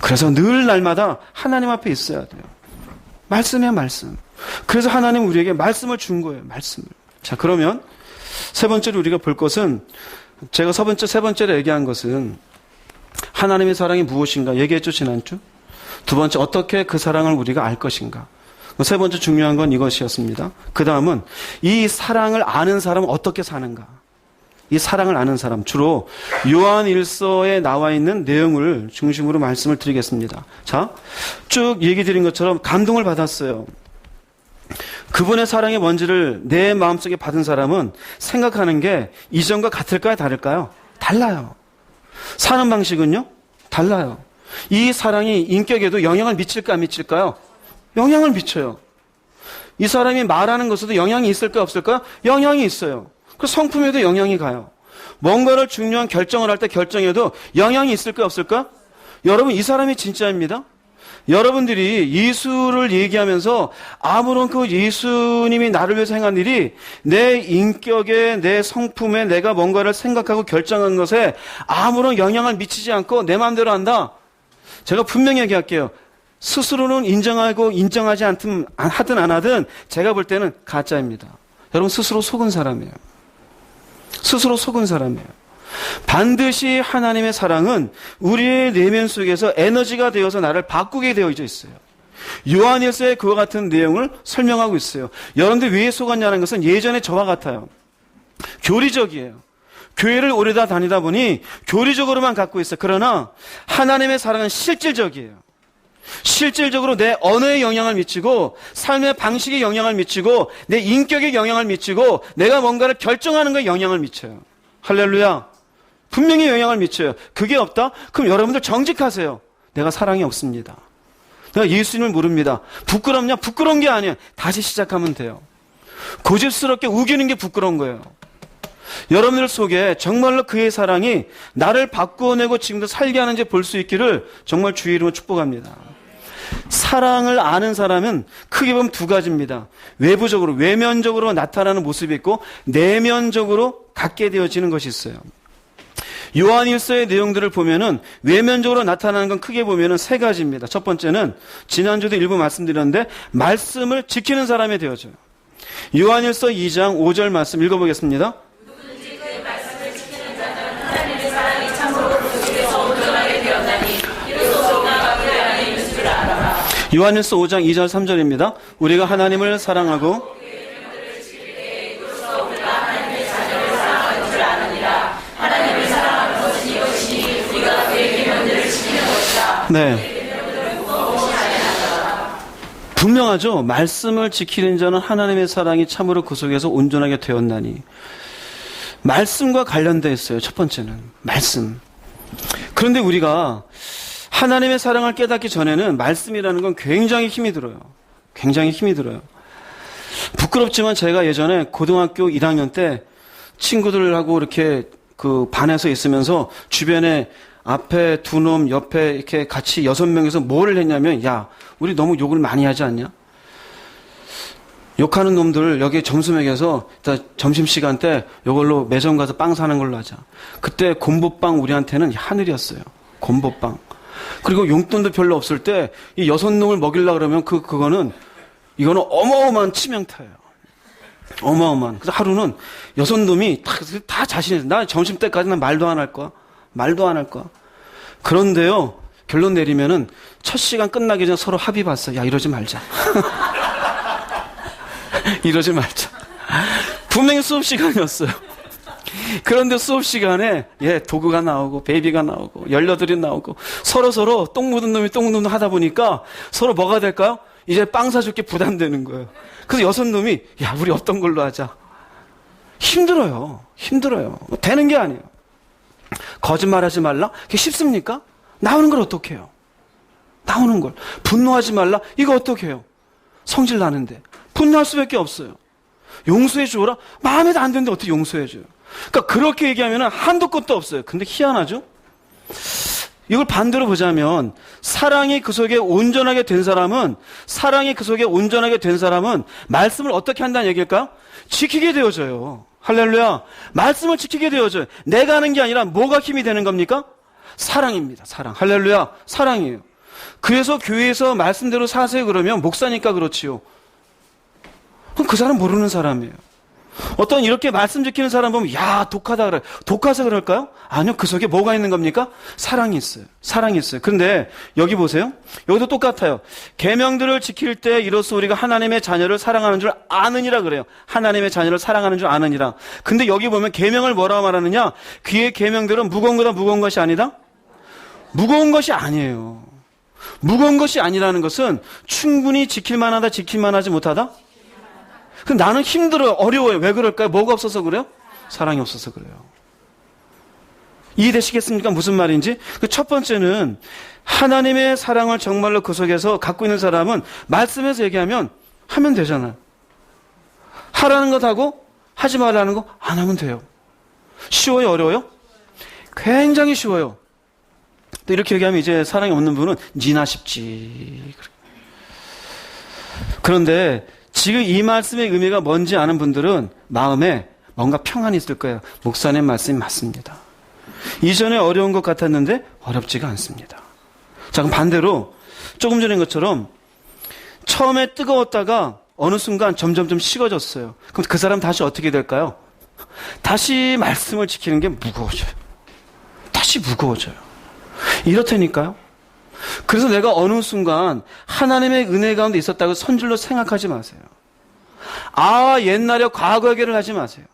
그래서 늘 날마다 하나님 앞에 있어야 돼요. 말씀이야 말씀. 그래서 하나님 우리에게 말씀을 준 거예요. 말씀을. 자, 그러면 세 번째로 우리가 볼 것은, 제가 세 번째로 얘기한 것은 하나님의 사랑이 무엇인가 얘기했죠, 지난주. 두 번째, 어떻게 그 사랑을 우리가 알 것인가. 세 번째 중요한 건 이것이었습니다. 그 다음은 이 사랑을 아는 사람은 어떻게 사는가. 이 사랑을 아는 사람, 주로 요한 1서에 나와 있는 내용을 중심으로 말씀을 드리겠습니다. 자, 쭉 얘기 드린 것처럼 감동을 받았어요. 그분의 사랑이 뭔지를 내 마음속에 받은 사람은 생각하는 게 이전과 같을까요? 다를까요? 달라요. 사는 방식은요? 달라요. 이 사랑이 인격에도 영향을 미칠까 안 미칠까요? 영향을 미쳐요. 이 사람이 말하는 것에도 영향이 있을까 없을까요? 영향이 있어요. 그 성품에도 영향이 가요. 뭔가를 중요한 결정을 할 때 결정에도 영향이 있을까 없을까? 여러분, 이 사람이 진짜입니다. 여러분들이 예수를 얘기하면서 아무런 그 예수님이 나를 위해서 행한 일이 내 인격에, 내 성품에 내가 뭔가를 생각하고 결정한 것에 아무런 영향을 미치지 않고 내 마음대로 한다. 제가 분명히 얘기할게요. 스스로는 인정하고 인정하지 하든 안 하든 제가 볼 때는 가짜입니다. 여러분, 스스로 속은 사람이에요. 스스로 속은 사람이에요. 반드시 하나님의 사랑은 우리의 내면 속에서 에너지가 되어서 나를 바꾸게 되어져 있어요. 요한일서에 그와 같은 내용을 설명하고 있어요. 여러분들 왜 속았냐는 것은 예전에 저와 같아요. 교리적이에요. 교회를 오래 다니다 보니 교리적으로만 갖고 있어요. 그러나 하나님의 사랑은 실질적이에요. 실질적으로 내 언어에 영향을 미치고 삶의 방식에 영향을 미치고 내 인격에 영향을 미치고 내가 뭔가를 결정하는 것에 영향을 미쳐요. 할렐루야. 분명히 영향을 미쳐요. 그게 없다? 그럼 여러분들 정직하세요. 내가 사랑이 없습니다. 내가 예수님을 모릅니다. 부끄럽냐? 부끄러운 게 아니에요. 다시 시작하면 돼요. 고집스럽게 우기는 게 부끄러운 거예요. 여러분들 속에 정말로 그의 사랑이 나를 바꾸어내고 지금도 살게 하는지 볼 수 있기를 정말 주의 이름으로 축복합니다. 사랑을 아는 사람은 크게 보면 두 가지입니다. 외부적으로, 외면적으로 나타나는 모습이 있고 내면적으로 갖게 되어지는 것이 있어요. 요한일서의 내용들을 보면은 외면적으로 나타나는 건 크게 보면은 세 가지입니다. 첫 번째는 지난주도 일부 말씀드렸는데 말씀을 지키는 사람이 되어져요. 요한일서 2장 5절 말씀 읽어보겠습니다. 누구든지 그의 말씀을 지키는 자는 하나님의 사랑이 참으로 그 속에서 온전하게 되었나니 이로써 우리가 그의 안에 있는 줄 알아라. 요한일서 5장 2절 3절입니다. 우리가 하나님을 사랑하고 네. 분명하죠. 말씀을 지키는 자는 하나님의 사랑이 참으로 그 속에서 온전하게 되었나니. 말씀과 관련되어 있어요. 첫 번째는 말씀. 그런데 우리가 하나님의 사랑을 깨닫기 전에는 말씀이라는 건 굉장히 힘이 들어요. 굉장히 힘이 들어요. 부끄럽지만 제가 예전에 고등학교 1학년 때 친구들하고 이렇게 그 반에서 있으면서 주변에 앞에 두 놈, 옆에 이렇게 같이 6명이서 뭐를 했냐면, 야, 우리 너무 욕을 많이 하지 않냐? 욕하는 놈들 여기 점수 매겨서 일단 점심시간 때 이걸로 매점 가서 빵 사는 걸로 하자. 그때 곰보빵 우리한테는 하늘이었어요. 곰보빵. 그리고 용돈도 별로 없을 때 이 6놈을 먹이려고 그러면 이거는 어마어마한 치명타예요. 어마어마한. 그래서 하루는 6놈이 다 자신있어. 나 점심 때까지는 말도 안 할 거야. 말도 안 할 거야. 그런데요, 결론 내리면은 첫 시간 끝나기 전에 서로 합의 봤어. 야, 이러지 말자. 이러지 말자. 분명히 수업 시간이었어요. 그런데 수업 시간에 도구가 나오고 베이비가 나오고 연료들이 나오고 서로 똥 묻은 놈이 똥 묻은 놈 하다 보니까 서로 뭐가 될까요? 이제 빵 사줄 게 부담되는 거예요. 그래서 여섯 놈이 야 우리 없던 걸로 하자. 힘들어요. 되는 게 아니에요. 거짓말하지 말라? 그게 쉽습니까? 나오는 걸 어떻게 해요? 나오는 걸. 분노하지 말라? 이거 어떻게 해요? 성질 나는데. 분노할 수밖에 없어요. 용서해 주어라? 마음에도 안 드는데 어떻게 용서해 줘요? 그러니까 그렇게 얘기하면 한도 끝도 없어요. 근데 희한하죠? 이걸 반대로 보자면 사랑이 그 속에 온전하게 된 사람은 말씀을 어떻게 한다는 얘기일까요? 지키게 되어져요. 할렐루야. 말씀을 지키게 되어져요. 내가 하는 게 아니라 뭐가 힘이 되는 겁니까? 사랑입니다. 사랑. 할렐루야. 사랑이에요. 그래서 교회에서 말씀대로 사세요 그러면 목사니까 그렇지요. 그럼 그 사람 모르는 사람이에요. 어떤 이렇게 말씀 지키는 사람 보면 야 독하다 그래. 독해서 그럴까요? 아니요. 그 속에 뭐가 있는 겁니까? 사랑이 있어요. 그런데 여기 보세요. 여기도 똑같아요. 계명들을 지킬 때 이로써 우리가 하나님의 자녀를 사랑하는 줄 아느니라 그래요. 하나님의 자녀를 사랑하는 줄 아느니라. 근데 여기 보면 계명을 뭐라고 말하느냐? 그의 계명들은 무거운 거다 무거운 것이 아니다? 무거운 것이 아니에요. 무거운 것이 아니라는 것은 충분히 지킬 만하다 지킬 만하지 못하다? 그럼 나는 힘들어요. 어려워요. 왜 그럴까요? 뭐가 없어서 그래요? 사랑이 없어서 그래요. 이해되시겠습니까? 무슨 말인지? 그 첫 번째는 하나님의 사랑을 정말로 그 속에서 갖고 있는 사람은 말씀에서 얘기하면 하면 되잖아요. 하라는 것 하고 하지 말라는 거 안 하면 돼요. 쉬워요? 어려워요? 굉장히 쉬워요. 또 이렇게 얘기하면 이제 사랑이 없는 분은 니나 쉽지. 그런데 지금 이 말씀의 의미가 뭔지 아는 분들은 마음에 뭔가 평안이 있을 거예요. 목사님 말씀이 맞습니다. 이전에 어려운 것 같았는데 어렵지가 않습니다. 자, 그럼 반대로 조금 전인 것처럼 처음에 뜨거웠다가 어느 순간 점점 식어졌어요. 그럼 그 사람 다시 어떻게 될까요? 다시 말씀을 지키는 게 무거워져요. 다시 무거워져요. 이렇다니까요. 그래서 내가 어느 순간 하나님의 은혜 가운데 있었다고 선줄로 생각하지 마세요. 아, 옛날에 과거 얘기를 하지 마세요.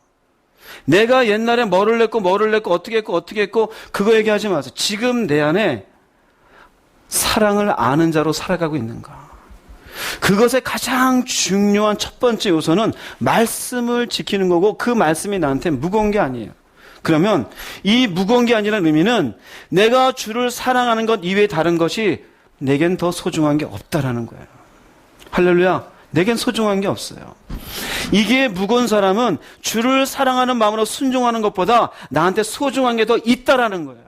내가 옛날에 뭐를 냈고 어떻게 했고 그거 얘기하지 마세요. 지금 내 안에 사랑을 아는 자로 살아가고 있는가. 그것의 가장 중요한 첫 번째 요소는 말씀을 지키는 거고 그 말씀이 나한테 무거운 게 아니에요. 그러면 이 무거운 게 아니라는 의미는 내가 주를 사랑하는 것 이외에 다른 것이 내겐 더 소중한 게 없다라는 거예요. 할렐루야. 내겐 소중한 게 없어요. 이게 무거운 사람은 주를 사랑하는 마음으로 순종하는 것보다 나한테 소중한 게 더 있다라는 거예요.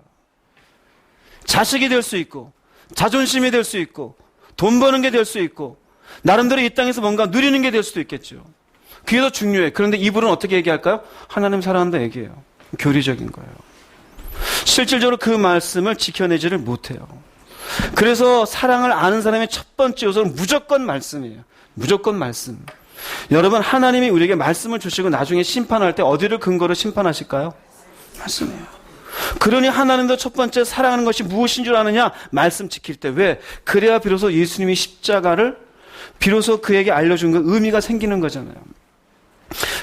자식이 될 수 있고 자존심이 될 수 있고 돈 버는 게 될 수 있고 나름대로 이 땅에서 뭔가 누리는 게 될 수도 있겠죠. 그게 더 중요해. 그런데 이분은 어떻게 얘기할까요? 하나님 사랑한다 얘기해요. 교리적인 거예요. 실질적으로 그 말씀을 지켜내지를 못해요. 그래서 사랑을 아는 사람의 첫 번째 요소는 무조건 말씀이에요. 무조건 말씀. 여러분, 하나님이 우리에게 말씀을 주시고 나중에 심판할 때 어디를 근거로 심판하실까요? 말씀이에요. 그러니 하나님도 첫 번째 사랑하는 것이 무엇인 줄 아느냐? 말씀 지킬 때. 왜? 그래야 비로소 예수님이 십자가를 비로소 그에게 알려준 그 의미가 생기는 거잖아요.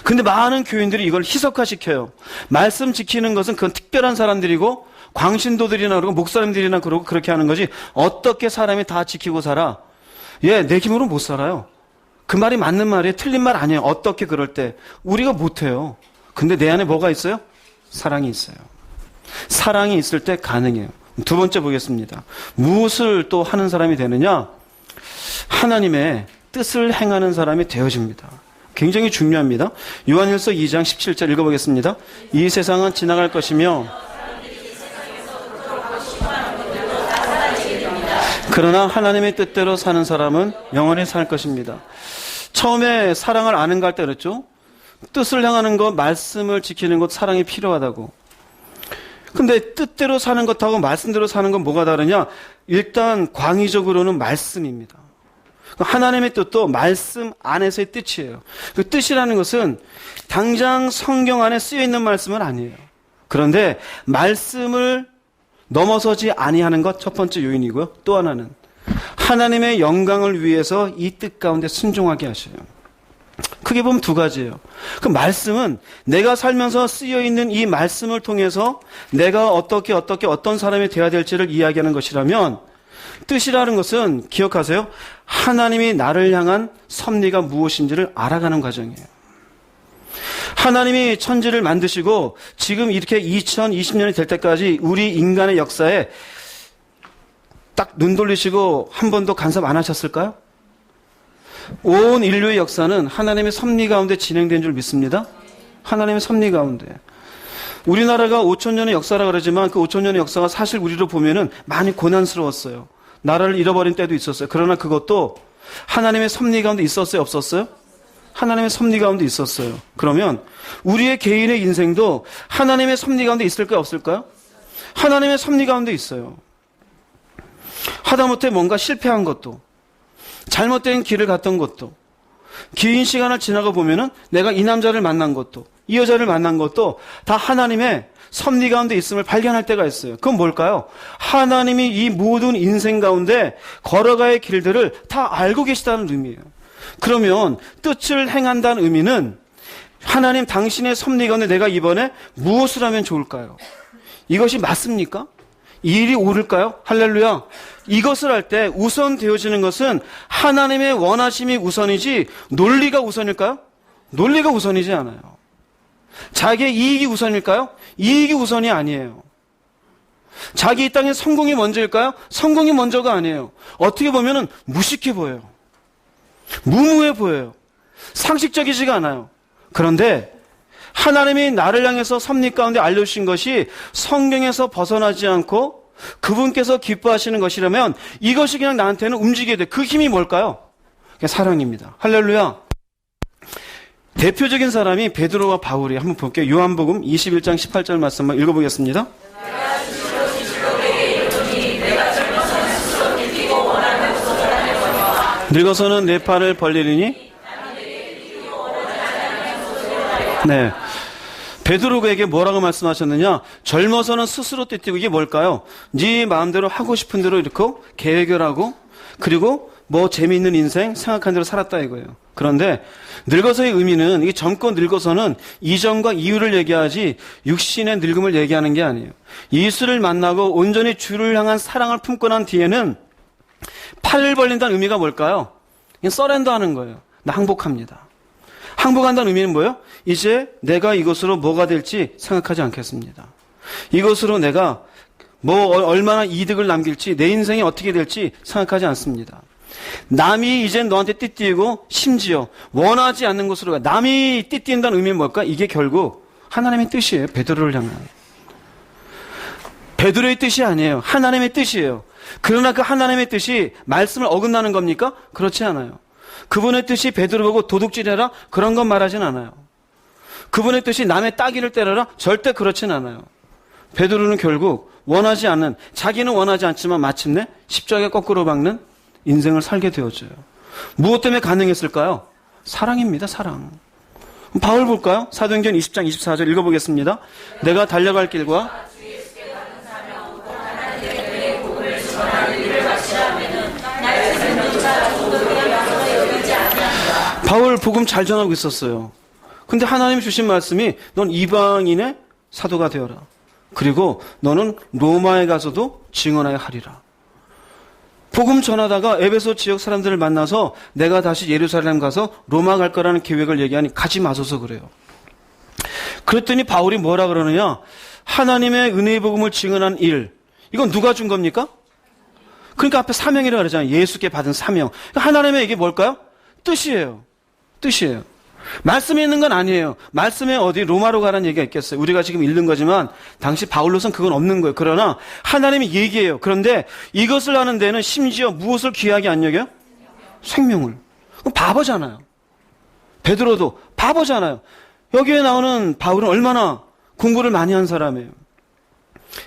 근데 많은 교인들이 이걸 희석화시켜요. 말씀 지키는 것은 그건 특별한 사람들이고 광신도들이나 그러고 목사님들이나 그러고 그렇게 하는 거지 어떻게 사람이 다 지키고 살아? 내 힘으로 못 살아요. 그 말이 맞는 말이에요. 틀린 말 아니에요. 어떻게 그럴 때 우리가 못해요. 근데 내 안에 뭐가 있어요? 사랑이 있어요. 사랑이 있을 때 가능해요. 두 번째 보겠습니다. 무엇을 또 하는 사람이 되느냐? 하나님의 뜻을 행하는 사람이 되어집니다. 굉장히 중요합니다. 요한일서 2장 17절 읽어보겠습니다. 이 세상은 지나갈 것이며 그러나 하나님의 뜻대로 사는 사람은 영원히 살 것입니다. 처음에 사랑을 아는 거 할 때 그랬죠. 뜻을 행하는 것, 말씀을 지키는 것, 사랑이 필요하다고. 근데 뜻대로 사는 것하고 말씀대로 사는 건 뭐가 다르냐? 일단 광의적으로는 말씀입니다. 하나님의 뜻도 말씀 안에서의 뜻이에요. 그 뜻이라는 것은 당장 성경 안에 쓰여 있는 말씀은 아니에요. 그런데 말씀을 넘어서지 아니하는 것 첫 번째 요인이고요. 또 하나는 하나님의 영광을 위해서 이 뜻 가운데 순종하게 하셔요. 크게 보면 두 가지예요. 그 말씀은 내가 살면서 쓰여 있는 이 말씀을 통해서 내가 어떤 사람이 되어야 될지를 이야기하는 것이라면, 뜻이라는 것은 기억하세요. 하나님이 나를 향한 섭리가 무엇인지를 알아가는 과정이에요. 하나님이 천지를 만드시고 지금 이렇게 2020년이 될 때까지 우리 인간의 역사에 딱 눈 돌리시고 한 번도 간섭 안 하셨을까요? 온 인류의 역사는 하나님의 섭리 가운데 진행된 줄 믿습니다. 하나님의 섭리 가운데. 우리나라가 5,000년의 역사라 그러지만 그 5,000년의 역사가 사실 우리로 보면은 많이 고난스러웠어요. 나라를 잃어버린 때도 있었어요. 그러나 그것도 하나님의 섭리 가운데 있었어요? 없었어요? 하나님의 섭리 가운데 있었어요. 그러면 우리의 개인의 인생도 하나님의 섭리 가운데 있을까요? 없을까요? 하나님의 섭리 가운데 있어요. 하다못해 뭔가 실패한 것도, 잘못된 길을 갔던 것도, 긴 시간을 지나가 보면은 내가 이 남자를 만난 것도, 이 여자를 만난 것도 다 하나님의 섭리 가운데 있음을 발견할 때가 있어요. 그건 뭘까요? 하나님이 이 모든 인생 가운데 걸어가의 길들을 다 알고 계시다는 의미예요. 그러면 뜻을 행한다는 의미는 하나님 당신의 섭리 가운데 내가 이번에 무엇을 하면 좋을까요? 이것이 맞습니까? 이 일이 옳을까요? 할렐루야. 이것을 할 때 우선 되어지는 것은 하나님의 원하심이 우선이지 논리가 우선일까요? 논리가 우선이지 않아요. 자기의 이익이 우선일까요? 이익이 우선이 아니에요. 자기 이 땅의 성공이 먼저일까요? 성공이 먼저가 아니에요. 어떻게 보면은 무식해 보여요. 무모해 보여요. 상식적이지가 않아요. 그런데 하나님이 나를 향해서 섭리 가운데 알려주신 것이 성경에서 벗어나지 않고 그분께서 기뻐하시는 것이라면 이것이 그냥 나한테는 움직이게 돼. 그 힘이 뭘까요? 그게 사랑입니다. 할렐루야. 대표적인 사람이 베드로와 바울이 한번 볼게요. 요한복음 21장 18절 말씀을 읽어보겠습니다. 늙어서는 내 팔을 벌리리니. 네. 베드로에게 뭐라고 말씀하셨느냐? 젊어서는 스스로 떼뛰고, 이게 뭘까요? 네 마음대로 하고 싶은 대로 이렇게 계획을 하고, 그리고 뭐 재미있는 인생 생각한 대로 살았다 이거예요. 그런데 늙어서의 의미는, 이게 젊고 늙어서는 이전과 이후를 얘기하지 육신의 늙음을 얘기하는 게 아니에요. 예수를 만나고 온전히 주를 향한 사랑을 품고 난 뒤에는 팔을 벌린다는 의미가 뭘까요? 그냥 서렌더 하는 거예요. 나 항복합니다. 항복한다는 의미는 뭐예요? 이제 내가 이것으로 뭐가 될지 생각하지 않겠습니다. 이것으로 내가 뭐 얼마나 이득을 남길지, 내 인생이 어떻게 될지 생각하지 않습니다. 남이 이제 너한테 띠띠고 심지어 원하지 않는 곳으로 가. 남이 띠띠인다는 의미는 뭘까? 이게 결국 하나님의 뜻이에요. 베드로를 향한. 베드로의 뜻이 아니에요. 하나님의 뜻이에요. 그러나 그 하나님의 뜻이 말씀을 어긋나는 겁니까? 그렇지 않아요. 그분의 뜻이 베드로 보고 도둑질해라? 그런 건 말하진 않아요. 그분의 뜻이 남의 따귀를 때려라? 절대 그렇진 않아요. 베드로는 결국 원하지 않는, 자기는 원하지 않지만 마침내 십자가에 거꾸로 박는 인생을 살게 되어져요. 무엇 때문에 가능했을까요? 사랑입니다. 사랑. 바울 볼까요? 사도행전 20장 24절 읽어보겠습니다. 내가 달려갈 길과 바울 복음 잘 전하고 있었어요. 근데 하나님이 주신 말씀이 넌 이방인의 사도가 되어라. 그리고 너는 로마에 가서도 증언하여 하리라. 복음 전하다가 에베소 지역 사람들을 만나서 내가 다시 예루살렘 가서 로마 갈 거라는 계획을 얘기하니 가지 마소서 그래요. 그랬더니 바울이 뭐라 그러느냐? 하나님의 은혜의 복음을 증언한 일. 이건 누가 준 겁니까? 그러니까 앞에 사명이라고 그러잖아요. 예수께 받은 사명. 하나님의 이게 뭘까요? 뜻이에요. 뜻이에요. 말씀에 있는 건 아니에요. 말씀에 어디 로마로 가라는 얘기가 있겠어요. 우리가 지금 읽는 거지만 당시 바울로선 그건 없는 거예요. 그러나 하나님이 얘기해요. 그런데 이것을 하는 데는 심지어 무엇을 귀하게 안 여겨요? 생명을. 그럼 바보잖아요. 베드로도 바보잖아요. 여기에 나오는 바울은 얼마나 공부를 많이 한 사람이에요.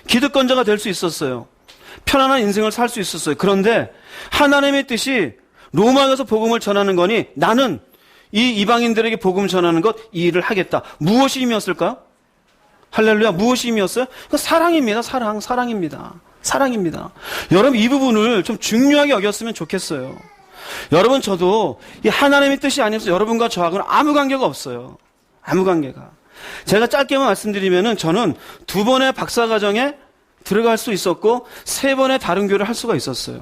기득권자가 될 수 있었어요. 편안한 인생을 살 수 있었어요. 그런데 하나님의 뜻이 로마에 가서 복음을 전하는 거니 나는 이 이방인들에게 복음 전하는 것, 이 일을 하겠다. 무엇이 힘이었을까요? 할렐루야. 무엇이 힘이었어요? 사랑입니다. 사랑입니다. 사랑입니다. 여러분 이 부분을 좀 중요하게 여겼으면 좋겠어요. 여러분, 저도 이 하나님의 뜻이 아니어서 여러분과 저하고는 아무 관계가 없어요. 아무 관계가. 제가 짧게만 말씀드리면은 저는 2번의 박사과정에 들어갈 수 있었고 3번의 다른 교회를 할 수가 있었어요.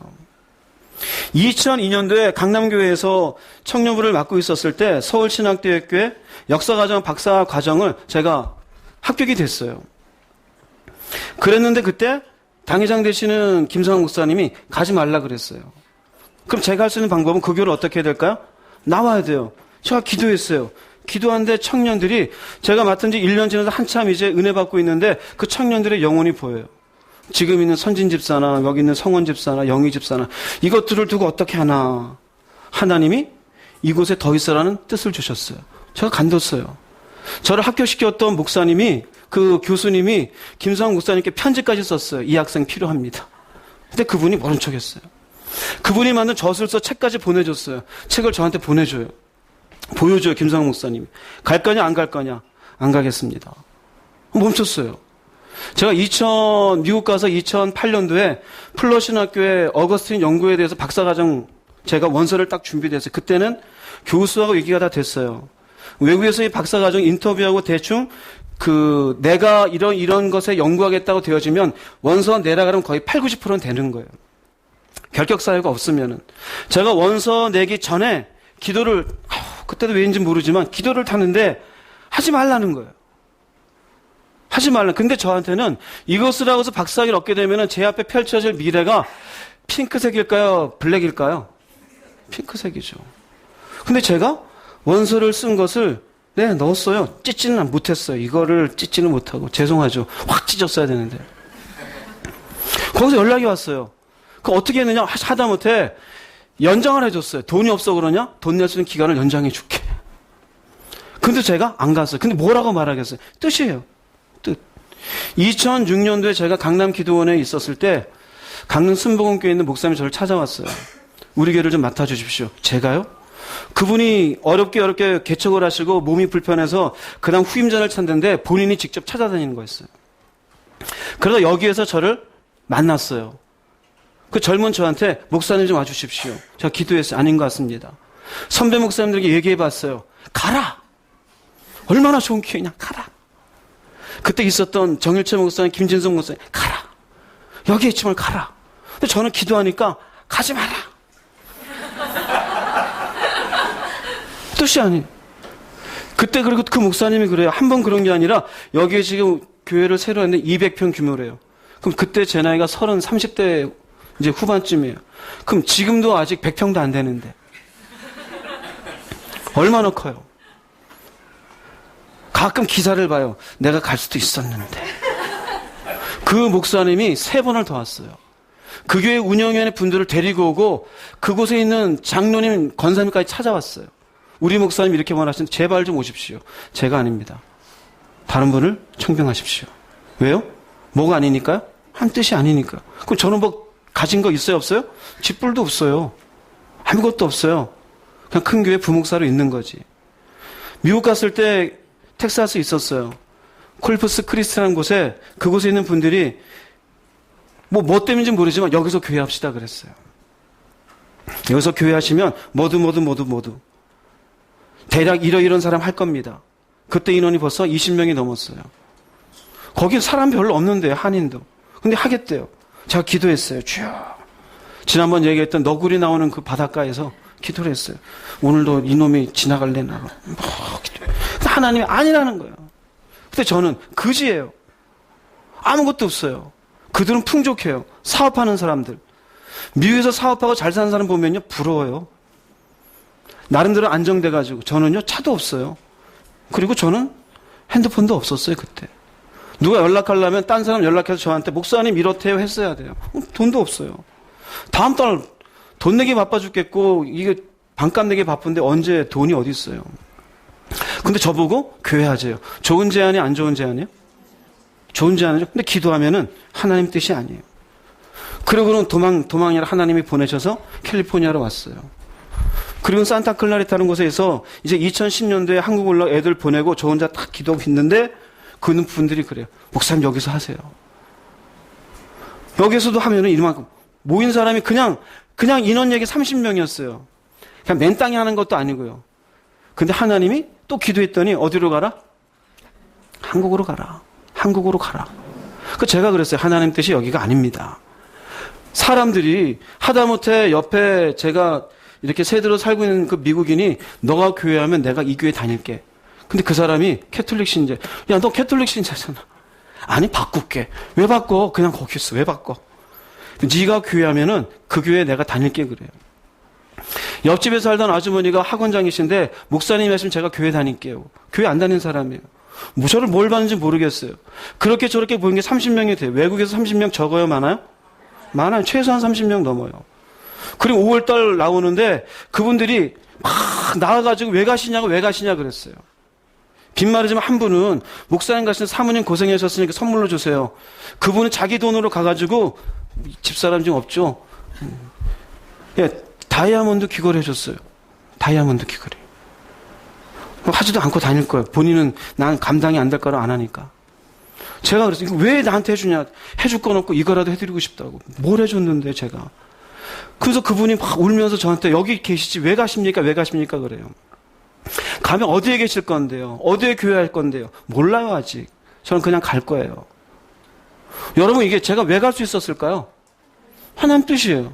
2002년도에 강남교회에서 청년부를 맡고 있었을 때 서울신학대학교의 역사과정 박사과정을 제가 합격이 됐어요. 그랬는데 그때 당회장 되시는 김성환 목사님이 가지 말라 그랬어요. 그럼 제가 할 수 있는 방법은 그 교회를 어떻게 해야 될까요? 나와야 돼요. 제가 기도했어요. 기도하는데 청년들이 제가 맡은 지 1년 지나서 한참 이제 은혜 받고 있는데 그 청년들의 영혼이 보여요. 지금 있는 선진 집사나 여기 있는 성원 집사나 영희 집사나 이것들을 두고 어떻게 하나. 하나님이 이곳에 더 있으라는 뜻을 주셨어요. 제가 간뒀어요. 저를 합격시켰던 목사님이 그 교수님이 김성환 목사님께 편지까지 썼어요. 이 학생 필요합니다. 근데 그분이 모른 척했어요. 그분이 만든 저술서 책까지 보내줬어요. 책을 저한테 보내줘요. 보여줘요. 김성환 목사님이. 갈 거냐 안 갈 거냐. 안 가겠습니다. 멈췄어요. 제가 미국 가서 2008년도에 플러신학교의 어거스틴 연구에 대해서 박사과정 제가 원서를 딱 준비됐어요. 그때는 교수하고 얘기가 다 됐어요. 외국에서 이 박사과정 인터뷰하고 대충 내가 이런 것에 연구하겠다고 되어지면 원서 내라 그러면 거의 8, 90%는 되는 거예요. 결격 사유가 없으면은. 제가 원서 내기 전에 기도를, 그때도 왜인지 모르지만 기도를 타는데 하지 말라는 거예요. 하지 말라. 근데 저한테는 이것을 하고서 박사학위를 얻게 되면은 제 앞에 펼쳐질 미래가 핑크색일까요? 블랙일까요? 핑크색이죠. 근데 제가 원서를 쓴 것을 넣었어요. 찢지는 못했어요. 이거를 찢지는 못하고. 죄송하죠. 확 찢었어야 되는데. 거기서 연락이 왔어요. 어떻게 했느냐? 하다못해 연장을 해줬어요. 돈이 없어 그러냐? 돈 낼 수 있는 기간을 연장해 줄게. 근데 제가 안 갔어요. 근데 뭐라고 말하겠어요? 뜻이에요. 뜻. 2006년도에 제가 강남 기도원에 있었을 때 강릉 순복음교회에 있는 목사님이 저를 찾아왔어요. 우리 교회를 좀 맡아주십시오. 제가요? 그분이 어렵게 개척을 하시고 몸이 불편해서 그 다음 후임자를 찾는데 본인이 직접 찾아다니는 거였어요. 그래서 여기에서 저를 만났어요. 그 젊은 저한테 목사님 좀 와주십시오. 제가 기도했어요. 아닌 것 같습니다. 선배 목사님들에게 얘기해봤어요. 가라. 얼마나 좋은 기회냐. 가라. 그때 있었던 정일채 목사님, 김진성 목사님 가라. 여기에 있지만 가라. 근데 저는 기도하니까 가지 마라. 뜻이 아니에요. 그때 그리고 그 목사님이 그래요. 한 번 그런 게 아니라 여기에 지금 교회를 새로 했는데 200평 규모래요. 그럼 그때 제 나이가 30대 이제 후반쯤이에요. 그럼 지금도 아직 100평도 안 되는데. 얼마나 커요? 가끔 기사를 봐요. 내가 갈 수도 있었는데. 그 목사님이 3번을 더 왔어요. 그 교회 운영위원회 분들을 데리고 오고 그곳에 있는 장로님, 권사님까지 찾아왔어요. 우리 목사님 이렇게 말하시는데 제발 좀 오십시오. 제가 아닙니다. 다른 분을 청빙하십시오. 왜요? 뭐가 아니니까요? 한 뜻이 아니니까. 그럼 저는 뭐 가진 거 있어요, 없어요? 집불도 없어요. 아무것도 없어요. 그냥 큰 교회 부목사로 있는 거지. 미국 갔을 때 텍사스에 있었어요. 콜프스 크리스라는 곳에 그곳에 있는 분들이 뭐 때문인지 모르지만 여기서 교회합시다 그랬어요. 여기서 교회하시면 모두 대략 이런 사람 할 겁니다. 그때 인원이 벌써 20명이 넘었어요. 거기 사람 별로 없는데요. 한인도. 근데 하겠대요. 제가 기도했어요. 주여. 지난번 얘기했던 너구리 나오는 그 바닷가에서 기도를 했어요. 오늘도 이놈이 지나갈래나. 하나님이 아니라는 거예요. 근데 저는 그지예요. 아무것도 없어요. 그들은 풍족해요. 사업하는 사람들. 미국에서 사업하고 잘 사는 사람 보면요. 부러워요. 나름대로 안정돼가지고. 저는요. 차도 없어요. 그리고 저는 핸드폰도 없었어요. 그때. 누가 연락하려면 딴 사람 연락해서 저한테 목사님 이렇대요 했어야 돼요. 돈도 없어요. 다음 달 돈 내기 바빠 죽겠고 이게 반값 내기 바쁜데 언제 돈이 어디 있어요. 근데 저보고 교회 하재요. 좋은 제안이 안 좋은 제안이에요? 좋은 제안이죠. 근데 기도하면은 하나님 뜻이 아니에요. 그리고는 도망이라 하나님이 보내셔서 캘리포니아로 왔어요. 그리고 산타클라리타라는 곳에서 이제 2010년도에 한국 올라 애들 보내고 저 혼자 딱 기도하고 있는데 그 분들이 그래요. 목사님 여기서 하세요. 여기서도 하면은 이만큼 모인 사람이 그냥 인원 얘기 30명이었어요. 그냥 맨땅에 하는 것도 아니고요. 근데 하나님이 또 기도했더니 어디로 가라? 한국으로 가라. 한국으로 가라. 그 제가 그랬어요. 하나님 뜻이 여기가 아닙니다. 사람들이 하다못해 옆에 제가 이렇게 세대로 살고 있는 그 미국인이 너가 교회하면 내가 이 교회 다닐게. 근데 그 사람이 캐톨릭 신자. 야, 너 캐톨릭 신자잖아. 아니, 바꿀게. 왜 바꿔? 그냥 거기 있어. 왜 바꿔? 네가 교회하면은 그 교회에 내가 다닐게 그래요. 옆집에 살던 아주머니가 학원장이신데 목사님이 하시면 제가 교회 다닐게요. 교회 안 다니는 사람이에요. 저를 뭘 봤는지 모르겠어요. 그렇게 저렇게 보이는 게 30명이 돼요. 외국에서 30명 적어요? 많아요? 많아요. 최소한 30명 넘어요. 그리고 5월달 나오는데 그분들이 막 나와가지고 왜 가시냐 그랬어요. 빈말이지만 한 분은 목사님 가시는 사모님 고생하셨으니까 선물로 주세요. 그분은 자기 돈으로 가가지고 집사람 중 없죠. 예, 다이아몬드 귀걸이 해줬어요. 다이아몬드 귀걸이. 하지도 않고 다닐 거예요. 본인은 난 감당이 안 될 거라 안 하니까. 제가 그랬어요. 이거 왜 나한테 해주냐. 해줄 건 없고 이거라도 해드리고 싶다고. 뭘 해줬는데 제가. 그래서 그분이 막 울면서 저한테 여기 계시지 왜 가십니까? 왜 가십니까? 그래요. 가면 어디에 계실 건데요? 어디에 교회할 건데요? 몰라요 아직. 저는 그냥 갈 거예요. 여러분 이게 제가 왜 갈 수 있었을까요? 하나님 뜻이에요.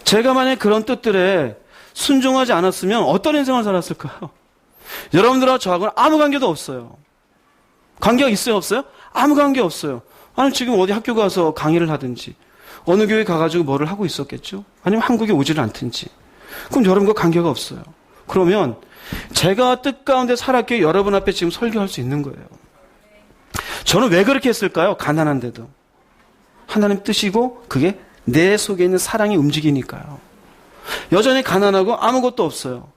제가 만약에 그런 뜻들에 순종하지 않았으면 어떤 인생을 살았을까요? 여러분들하고 저하고는 아무 관계도 없어요. 관계가 있어요 없어요? 아무 관계 없어요. 아니 지금 어디 학교 가서 강의를 하든지 어느 교회 가가지고 뭐를 하고 있었겠죠? 아니면 한국에 오지를 않든지. 그럼 여러분과 관계가 없어요. 그러면 제가 뜻 가운데 살았기에 여러분 앞에 지금 설교할 수 있는 거예요. 저는 왜 그렇게 했을까요? 가난한데도. 하나님 뜻이고 그게 내 속에 있는 사랑이 움직이니까요. 여전히 가난하고 아무것도 없어요.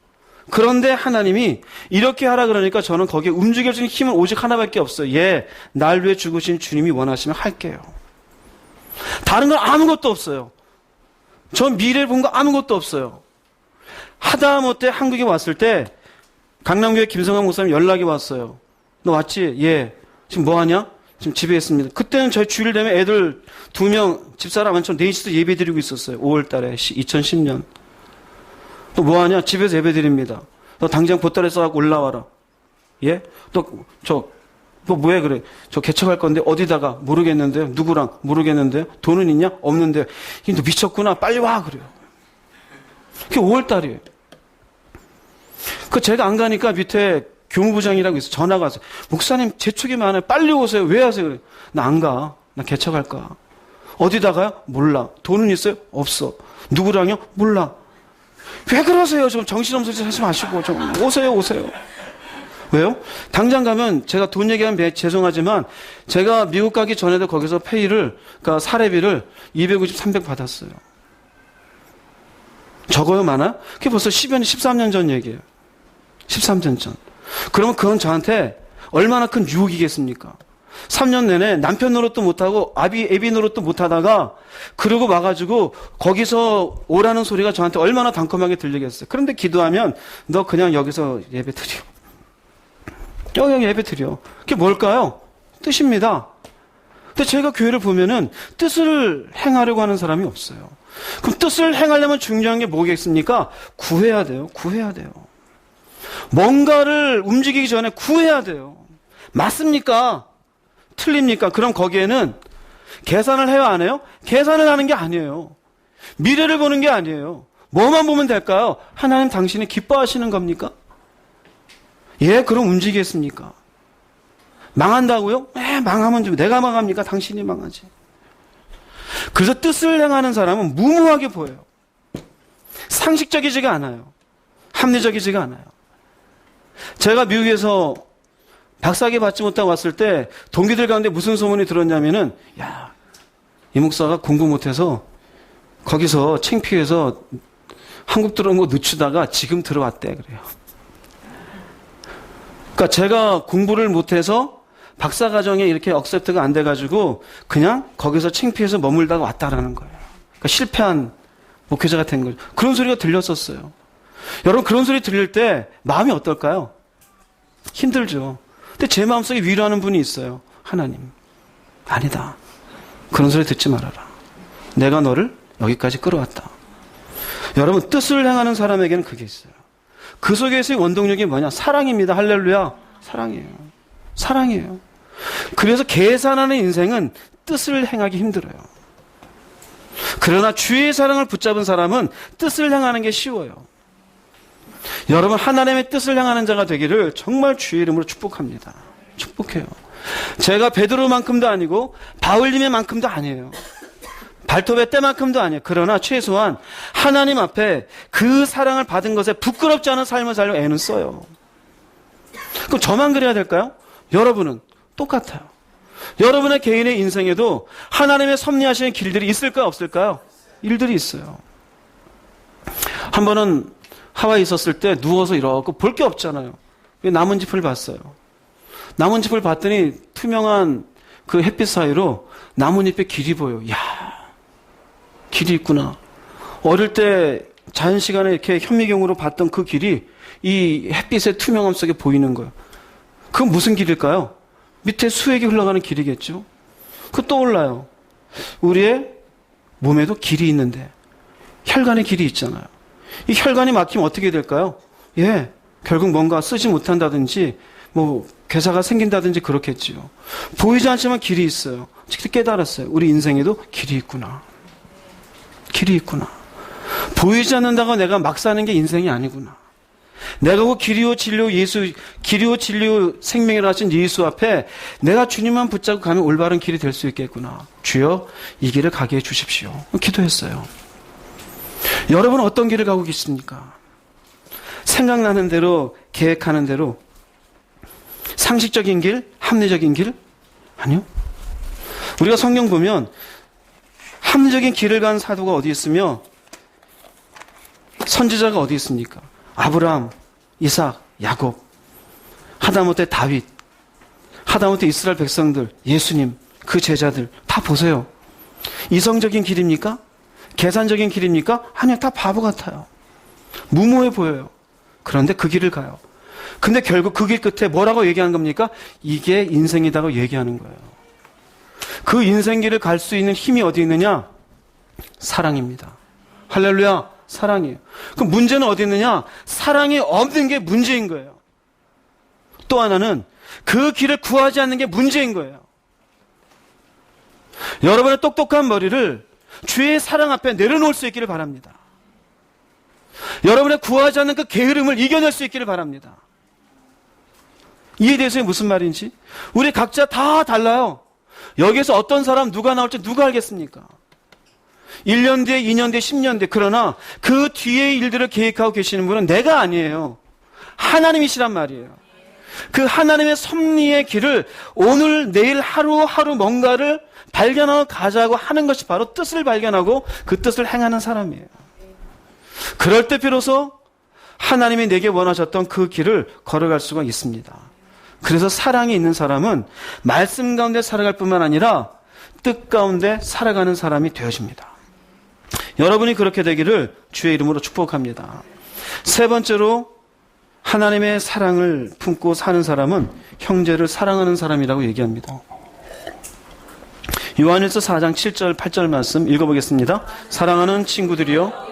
그런데 하나님이 이렇게 하라 그러니까 저는 거기에 움직일 수 있는 힘은 오직 하나밖에 없어요. 예, 날 위해 죽으신 주님이 원하시면 할게요. 다른 건 아무것도 없어요. 전 미래를 본 거 아무것도 없어요. 하다못해 한국에 왔을 때 강남교회 김성환 목사님 연락이 왔어요. 너 왔지? 예. 지금 뭐 하냐? 지금 집에 있습니다. 그때는 저희 주일 되면 애들 2명 집사람 한처럼 넷이서 예배 드리고 있었어요. 5월 달에 2010년. 또 뭐 하냐? 집에서 예배 드립니다. 너 당장 보따리 싸갖고 올라와라. 예? 너 뭐해 그래? 저 개척할 건데 어디다가 모르겠는데요. 누구랑 모르겠는데요. 돈은 있냐? 없는데요. 너 미쳤구나. 빨리 와 그래요. 그게 5월 달이에요. 그 제가 안 가니까 밑에 교무부장이라고 있어. 전화가 왔어요. 목사님 재촉이 많아요. 빨리 오세요. 왜 하세요? 그래. 나 안 가. 나 개척할 거야. 어디다가요? 몰라. 돈은 있어요? 없어. 누구랑요? 몰라. 왜 그러세요? 좀 정신없는 소리 하지 마시고 좀 오세요. 왜요? 당장 가면 제가 돈 얘기하면 죄송하지만 제가 미국 가기 전에도 거기서 페이를 그러니까 사례비를 250, 300 받았어요. 적어요? 많아? 그게 벌써 10년, 13년 전 얘기예요. 13년 전. 그러면 그건 저한테 얼마나 큰 유혹이겠습니까? 3년 내내 남편 노릇도 못하고 애비 노릇도 못하다가 그러고 와가지고 거기서 오라는 소리가 저한테 얼마나 단컴하게 들리겠어요. 그런데 기도하면 너 그냥 여기서 예배 드려. 여기 예배 드려. 그게 뭘까요? 뜻입니다. 근데 제가 교회를 보면은 뜻을 행하려고 하는 사람이 없어요. 그럼 뜻을 행하려면 중요한 게 뭐겠습니까? 구해야 돼요. 뭔가를 움직이기 전에 구해야 돼요. 맞습니까? 틀립니까? 그럼 거기에는 계산을 해요, 안 해요? 계산을 하는 게 아니에요. 미래를 보는 게 아니에요. 뭐만 보면 될까요? 하나님 당신이 기뻐하시는 겁니까? 예, 그럼 움직이겠습니까? 망한다고요? 망하면 좀 내가 망합니까? 당신이 망하지. 그래서 뜻을 행하는 사람은 무모하게 보여요. 상식적이지가 않아요. 합리적이지가 않아요. 제가 미국에서 박사학위 받지 못하고 왔을 때 동기들 가운데 무슨 소문이 들었냐면은 야, 이 목사가 공부 못해서 거기서 창피해서 한국 들어온 거 늦추다가 지금 들어왔대 그래요. 그러니까 제가 공부를 못해서 박사과정에 이렇게 억셉트가 안 돼가지고 그냥 거기서 창피해서 머물다가 왔다라는 거예요. 그러니까 실패한 목회자가 된 거죠. 그런 소리가 들렸었어요. 여러분 그런 소리 들릴 때 마음이 어떨까요? 힘들죠. 근데 제 마음속에 위로하는 분이 있어요. 하나님. 아니다. 그런 소리 듣지 말아라. 내가 너를 여기까지 끌어왔다. 여러분, 뜻을 행하는 사람에게는 그게 있어요. 그 속에서의 원동력이 뭐냐? 사랑입니다. 할렐루야. 사랑이에요. 사랑이에요. 그래서 계산하는 인생은 뜻을 행하기 힘들어요. 그러나 주의 사랑을 붙잡은 사람은 뜻을 행하는 게 쉬워요. 여러분, 하나님의 뜻을 행하는 자가 되기를 정말 주의 이름으로 축복합니다. 축복해요. 제가 베드로만큼도 아니고 바울님의 만큼도 아니에요. 발톱의 때만큼도 아니에요. 그러나 최소한 하나님 앞에 그 사랑을 받은 것에 부끄럽지 않은 삶을 살려 애는 써요. 그럼 저만 그래야 될까요? 여러분은 똑같아요. 여러분의 개인의 인생에도 하나님의 섭리하시는 길들이 있을까요? 없을까요? 일들이 있어요. 한 번은 하와이에 있었을 때 누워서 이러고 볼 게 없잖아요. 나뭇잎을 봤어요. 나뭇잎을 봤더니 투명한 그 햇빛 사이로 나뭇잎의 길이 보여요. 이야, 길이 있구나. 어릴 때 자연 시간에 이렇게 현미경으로 봤던 그 길이 이 햇빛의 투명함 속에 보이는 거예요. 그건 무슨 길일까요? 밑에 수액이 흘러가는 길이겠죠. 그 떠올라요. 우리의 몸에도 길이 있는데 혈관의 길이 있잖아요. 이 혈관이 막히면 어떻게 될까요? 예, 결국 뭔가 쓰지 못한다든지 뭐 괴사가 생긴다든지 그렇겠지요. 보이지 않지만 길이 있어요. 직접 깨달았어요. 우리 인생에도 길이 있구나. 길이 있구나. 보이지 않는다고 내가 막 사는 게 인생이 아니구나. 내가 그 길이요 진리요 예수, 길이요 진리요 생명이라 하신 예수 앞에 내가 주님만 붙잡고 가면 올바른 길이 될 수 있겠구나. 주여, 이 길을 가게 해 주십시오. 기도했어요. 여러분은 어떤 길을 가고 계십니까? 생각나는 대로, 계획하는 대로, 상식적인 길, 합리적인 길? 아니요. 우리가 성경 보면 합리적인 길을 간 사도가 어디 있으며 선지자가 어디 있습니까? 아브라함, 이삭, 야곱, 하다못해 다윗, 하다못해 이스라엘 백성들, 예수님, 그 제자들 다 보세요. 이성적인 길입니까? 계산적인 길입니까? 아니요, 다 바보 같아요. 무모해 보여요. 그런데 그 길을 가요. 근데 결국 그 길 끝에 뭐라고 얘기하는 겁니까? 이게 인생이다고 얘기하는 거예요. 그 인생길을 갈 수 있는 힘이 어디 있느냐? 사랑입니다. 할렐루야, 사랑이에요. 그럼 문제는 어디 있느냐? 사랑이 없는 게 문제인 거예요. 또 하나는 그 길을 구하지 않는 게 문제인 거예요. 여러분의 똑똑한 머리를 주의 사랑 앞에 내려놓을 수 있기를 바랍니다. 여러분의 구하지 않는 그 게으름을 이겨낼 수 있기를 바랍니다. 이에 대해서 무슨 말인지 우리 각자 다 달라요. 여기에서 어떤 사람 누가 나올지 누가 알겠습니까? 1년 뒤에, 2년 뒤에, 10년 뒤에. 그러나 그 뒤의 일들을 계획하고 계시는 분은 내가 아니에요. 하나님이시란 말이에요. 그 하나님의 섭리의 길을 오늘 내일 하루하루 뭔가를 발견하고 가자고 하는 것이 바로 뜻을 발견하고 그 뜻을 행하는 사람이에요. 그럴 때 비로소 하나님이 내게 원하셨던 그 길을 걸어갈 수가 있습니다. 그래서 사랑이 있는 사람은 말씀 가운데 살아갈 뿐만 아니라 뜻 가운데 살아가는 사람이 되어집니다. 여러분이 그렇게 되기를 주의 이름으로 축복합니다. 세 번째로 하나님의 사랑을 품고 사는 사람은 형제를 사랑하는 사람이라고 얘기합니다. 요한일서 4장 7절 8절 말씀 읽어보겠습니다. 사랑하는 친구들이여,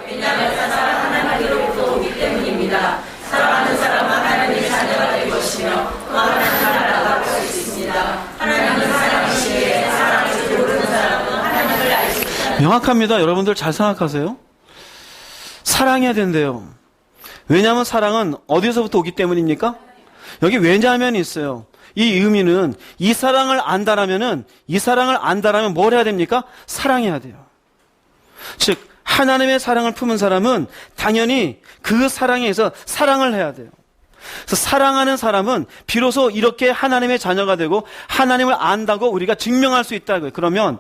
왜냐하면 사랑은 하나님으로부터 오기 때문입니다. 사랑하는 사람은 하나님의 자녀가 될 것이며 또 하나님을 알아갈 수 있습니다. 하나님은 사랑이시기에 사랑을 모르는 사람은 하나님을 알 수 있다. 명확합니다. 여러분들 잘 생각하세요. 사랑해야 된대요. 왜냐하면 사랑은 어디서부터 오기 때문입니까? 여기 왜냐하면이 있어요. 이 의미는 이 사랑을 안다라면 뭘 해야 됩니까? 사랑해야 돼요. 즉 하나님의 사랑을 품은 사람은 당연히 그 사랑에 의해서 사랑을 해야 돼요. 그래서 사랑하는 사람은 비로소 이렇게 하나님의 자녀가 되고 하나님을 안다고 우리가 증명할 수 있다고요. 그러면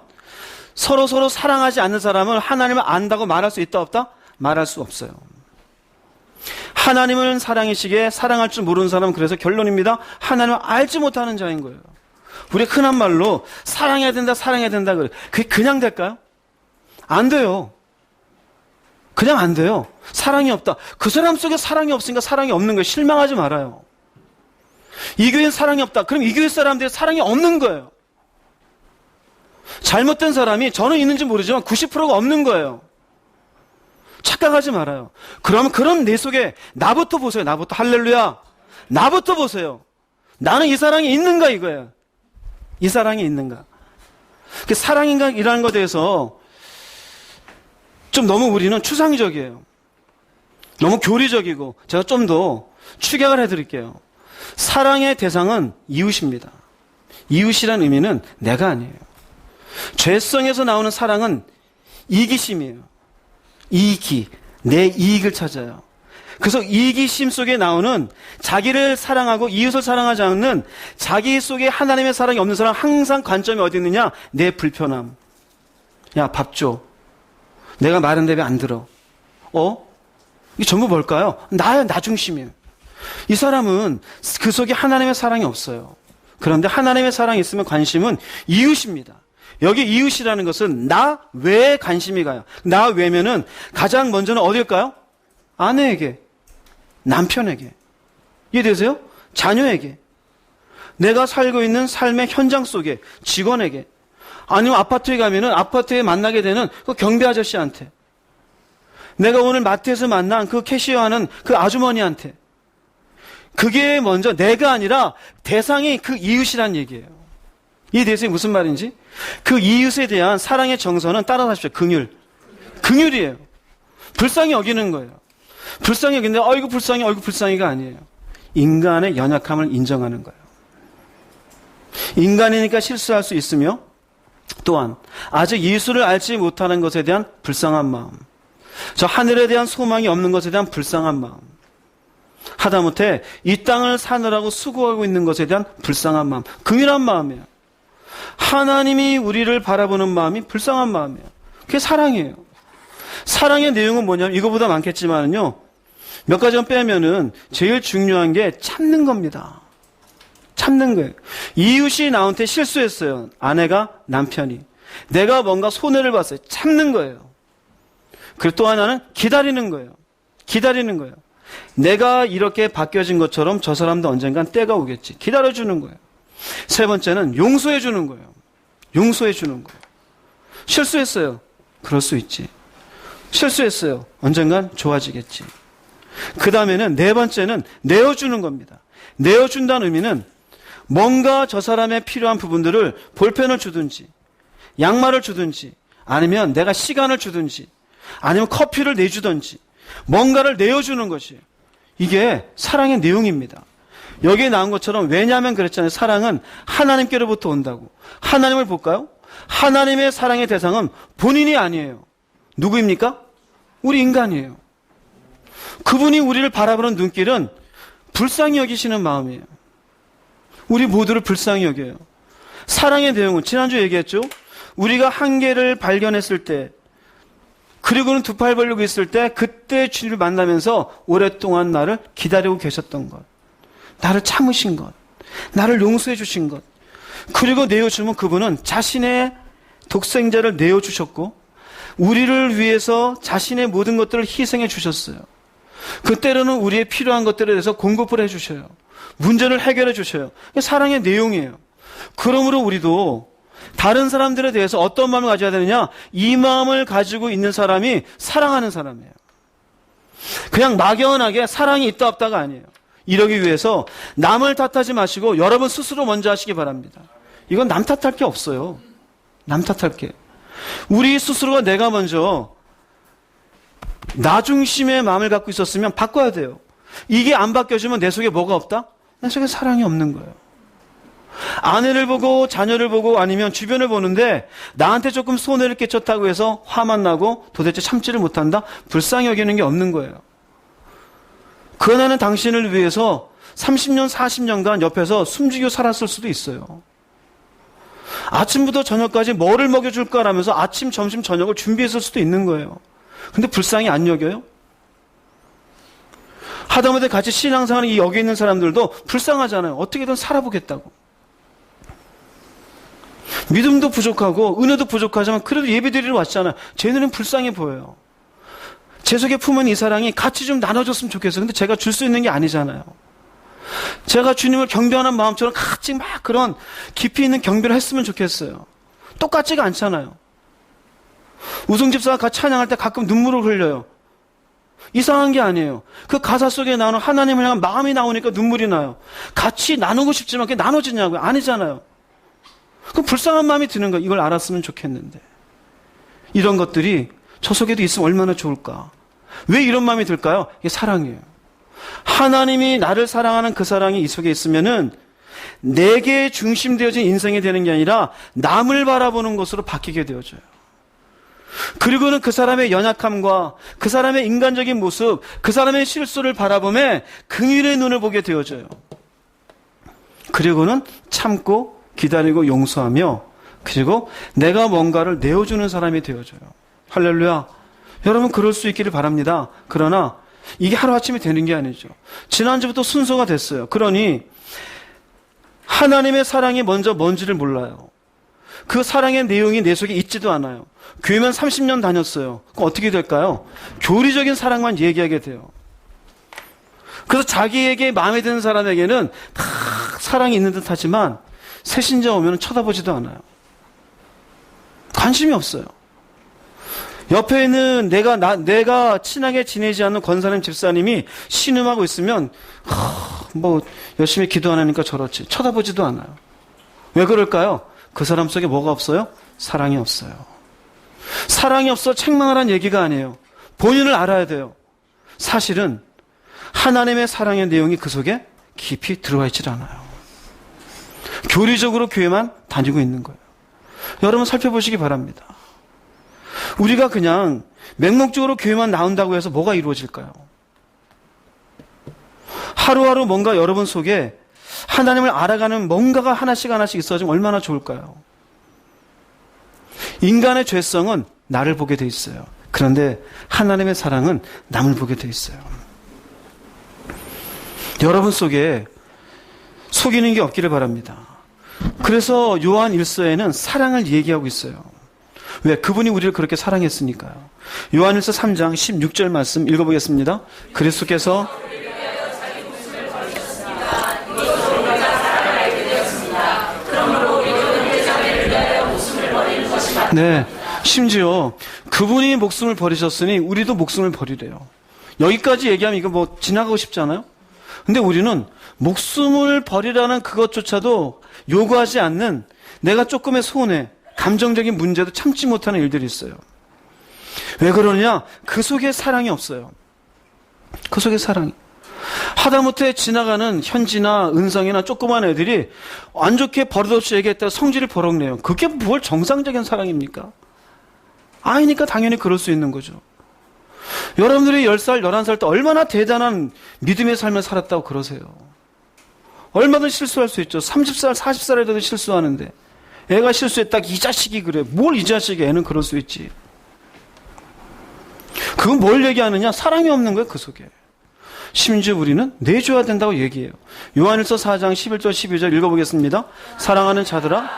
서로 사랑하지 않는 사람은 하나님을 안다고 말할 수 있다 없다? 말할 수 없어요. 하나님은 사랑이시기에 사랑할 줄 모르는 사람은 그래서 결론입니다. 하나님을 알지 못하는 자인 거예요. 우리 흔한 말로 사랑해야 된다 그래. 그게 그냥 될까요? 안 돼요. 그냥 안 돼요. 사랑이 없다. 그 사람 속에 사랑이 없으니까 사랑이 없는 거예요. 실망하지 말아요. 이 교회는 사랑이 없다. 그럼 이 교회 사람들이 사랑이 없는 거예요. 잘못된 사람이 저는 있는지 모르지만 90%가 없는 거예요. 착각하지 말아요. 그럼 내 속에 나부터 보세요. 나부터. 할렐루야. 나부터 보세요. 나는 이 사랑이 있는가 이거예요. 이 사랑이 있는가. 사랑이라는 것에 대해서 좀 너무 우리는 추상적이에요. 너무 교리적이고 제가 좀 더 축약을 해드릴게요. 사랑의 대상은 이웃입니다. 이웃이라는 의미는 내가 아니에요. 죄성에서 나오는 사랑은 이기심이에요. 이기, 내 이익을 찾아요. 그래서 이기심 속에 나오는 자기를 사랑하고 이웃을 사랑하지 않는 자기 속에 하나님의 사랑이 없는 사람 항상 관점이 어디 있느냐? 내 불편함. 야, 밥 줘. 내가 말하는데 왜 안 들어? 이게 전부 뭘까요? 나야, 나 중심이에요. 이 사람은 그 속에 하나님의 사랑이 없어요. 그런데 하나님의 사랑이 있으면 관심은 이웃입니다. 여기 이웃이라는 것은 나 외에 관심이 가요. 나 외면은 가장 먼저는 어딜까요? 아내에게, 남편에게, 이해되세요? 자녀에게, 내가 살고 있는 삶의 현장 속에, 직원에게, 아니면 아파트에 가면은 아파트에 만나게 되는 그 경비 아저씨한테, 내가 오늘 마트에서 만난 그 캐시어하는 그 아주머니한테, 그게 먼저 내가 아니라 대상이 그 이웃이란 얘기예요. 이해되세요? 무슨 말인지? 그 이웃에 대한 사랑의 정서는 따라하십시오. 긍휼이에요. 불쌍히 여기는 거예요. 불쌍히 여기는데 어이구 불쌍히가 아니에요. 인간의 연약함을 인정하는 거예요. 인간이니까 실수할 수 있으며 또한 아직 예수를 알지 못하는 것에 대한 불쌍한 마음, 저 하늘에 대한 소망이 없는 것에 대한 불쌍한 마음, 하다못해 이 땅을 사느라고 수고하고 있는 것에 대한 불쌍한 마음, 긍휼한 마음이에요. 하나님이 우리를 바라보는 마음이 불쌍한 마음이에요. 그게 사랑이에요. 사랑의 내용은 뭐냐면 이거보다 많겠지만요, 몇 가지만 빼면은 제일 중요한 게 참는 겁니다. 참는 거예요. 이웃이 나한테 실수했어요. 아내가, 남편이. 내가 뭔가 손해를 봤어요. 참는 거예요. 그리고 또 하나는 기다리는 거예요. 기다리는 거예요. 내가 이렇게 바뀌어진 것처럼 저 사람도 언젠간 때가 오겠지. 기다려주는 거예요. 세 번째는 용서해주는 거예요. 용서해주는 거예요. 실수했어요. 그럴 수 있지. 실수했어요. 언젠간 좋아지겠지. 그 다음에는 네 번째는 내어주는 겁니다. 내어준다는 의미는 뭔가 저 사람의 필요한 부분들을 볼펜을 주든지 양말을 주든지 아니면 내가 시간을 주든지 아니면 커피를 내주든지 뭔가를 내어주는 것이에요. 이게 사랑의 내용입니다. 여기에 나온 것처럼 왜냐하면 그랬잖아요. 사랑은 하나님께로부터 온다고. 하나님을 볼까요? 하나님의 사랑의 대상은 본인이 아니에요. 누구입니까? 우리 인간이에요. 그분이 우리를 바라보는 눈길은 불쌍히 여기시는 마음이에요. 우리 모두를 불쌍히 여겨요. 사랑의 내용은 지난주에 얘기했죠. 우리가 한계를 발견했을 때 그리고는 두 팔 벌리고 있을 때 그때 주님을 만나면서 오랫동안 나를 기다리고 계셨던 것, 나를 참으신 것, 나를 용서해 주신 것, 그리고 내어주면 그분은 자신의 독생자를 내어주셨고 우리를 위해서 자신의 모든 것들을 희생해 주셨어요. 그때로는 우리의 필요한 것들에 대해서 공급을 해 주셔요. 문제를 해결해 주셔요. 사랑의 내용이에요. 그러므로 우리도 다른 사람들에 대해서 어떤 마음을 가져야 되느냐? 이 마음을 가지고 있는 사람이 사랑하는 사람이에요. 그냥 막연하게 사랑이 있다 없다가 아니에요. 이러기 위해서 남을 탓하지 마시고 여러분 스스로 먼저 하시기 바랍니다. 이건 남 탓할 게 없어요. 남 탓할 게. 우리 스스로가 내가 먼저 나 중심의 마음을 갖고 있었으면 바꿔야 돼요. 이게 안 바뀌어지면 내 속에 뭐가 없다? 내 속에 사랑이 없는 거예요. 아내를 보고 자녀를 보고 아니면 주변을 보는데 나한테 조금 손해를 끼쳤다고 해서 화만 나고 도대체 참지를 못한다? 불쌍히 여기는 게 없는 거예요. 그 나는 당신을 위해서 30년, 40년간 옆에서 숨죽이고 살았을 수도 있어요. 아침부터 저녁까지 뭐를 먹여줄까라면서 아침, 점심, 저녁을 준비했을 수도 있는 거예요. 근데 불쌍히 안 여겨요? 하다못해 같이 신앙생활을 여기 있는 사람들도 불쌍하잖아요. 어떻게든 살아보겠다고. 믿음도 부족하고 은혜도 부족하지만 그래도 예배드리러 왔잖아요. 제 눈엔 불쌍해 보여요. 제 속에 품은 이 사랑이 같이 좀 나눠줬으면 좋겠어요. 근데 제가 줄 수 있는 게 아니잖아요. 제가 주님을 경배하는 마음처럼 같이 막 그런 깊이 있는 경배를 했으면 좋겠어요. 똑같지가 않잖아요. 우승집사가 같이 찬양할 때 가끔 눈물을 흘려요. 이상한 게 아니에요. 그 가사 속에 나오는 하나님을 향한 마음이 나오니까 눈물이 나요. 같이 나누고 싶지만 그게 나눠지냐고요? 아니잖아요. 그 불쌍한 마음이 드는 거예요. 이걸 알았으면 좋겠는데. 이런 것들이 저 속에도 있으면 얼마나 좋을까. 왜 이런 마음이 들까요? 이게 사랑이에요. 하나님이 나를 사랑하는 그 사랑이 이 속에 있으면은 내게 중심되어진 인생이 되는 게 아니라 남을 바라보는 것으로 바뀌게 되어져요. 그리고는 그 사람의 연약함과 그 사람의 인간적인 모습, 그 사람의 실수를 바라보며 긍휼의 눈을 보게 되어져요. 그리고는 참고 기다리고 용서하며 그리고 내가 뭔가를 내어주는 사람이 되어져요. 할렐루야. 여러분 그럴 수 있기를 바랍니다. 그러나 이게 하루아침에 되는 게 아니죠. 지난주부터 순서가 됐어요. 그러니 하나님의 사랑이 먼저 뭔지를 몰라요. 그 사랑의 내용이 내 속에 있지도 않아요. 교회만 30년 다녔어요. 그럼 어떻게 될까요? 교리적인 사랑만 얘기하게 돼요. 그래서 자기에게 마음에 드는 사람에게는 다 사랑이 있는 듯 하지만 새신자 오면 쳐다보지도 않아요. 관심이 없어요. 옆에 있는 내가 친하게 지내지 않는 권사님 집사님이 신음하고 있으면 뭐 열심히 기도 안 하니까 저렇지. 쳐다보지도 않아요. 왜 그럴까요? 그 사람 속에 뭐가 없어요? 사랑이 없어요. 사랑이 없어 책망하라는 얘기가 아니에요. 본인을 알아야 돼요. 사실은 하나님의 사랑의 내용이 그 속에 깊이 들어와 있질 않아요. 교리적으로 교회만 다니고 있는 거예요. 여러분 살펴보시기 바랍니다. 우리가 그냥 맹목적으로 교회만 나온다고 해서 뭐가 이루어질까요? 하루하루 뭔가 여러분 속에 하나님을 알아가는 뭔가가 하나씩 있어지면 얼마나 좋을까요? 인간의 죄성은 나를 보게 돼 있어요. 그런데 하나님의 사랑은 남을 보게 돼 있어요. 여러분 속에 속이는 게 없기를 바랍니다. 그래서 요한 1서에는 사랑을 얘기하고 있어요. 왜? 그분이 우리를 그렇게 사랑했으니까요. 요한 1서 3장 16절 말씀 읽어보겠습니다. 그리스도께서 네, 심지어 그분이 목숨을 버리셨으니 우리도 목숨을 버리래요. 여기까지 얘기하면 이거 뭐 지나가고 싶지 않아요? 근데 우리는 목숨을 버리라는 그것조차도 요구하지 않는 내가 조금의 소원에 감정적인 문제도 참지 못하는 일들이 있어요. 왜 그러느냐? 그 속에 사랑이 없어요. 그 속에 사랑이. 하다못해 지나가는 현지나 은성이나 조그만 애들이 안 좋게 버릇없이 얘기했다가 성질을 버럭내요. 그게 뭘 정상적인 사랑입니까? 아이니까 당연히 그럴 수 있는 거죠. 여러분들이 10살, 11살 때 얼마나 대단한 믿음의 삶을 살았다고 그러세요. 얼마든 실수할 수 있죠. 30살, 40살 애들도 실수하는데 애가 실수했다 이 자식이 그래. 뭘 이 자식이 애는 그럴 수 있지. 그건 뭘 얘기하느냐? 사랑이 없는 거예요. 그 속에. 심지어 우리는 내줘야 된다고 얘기해요. 요한일서 4장 11절 12절 읽어보겠습니다. 사랑하는 자들아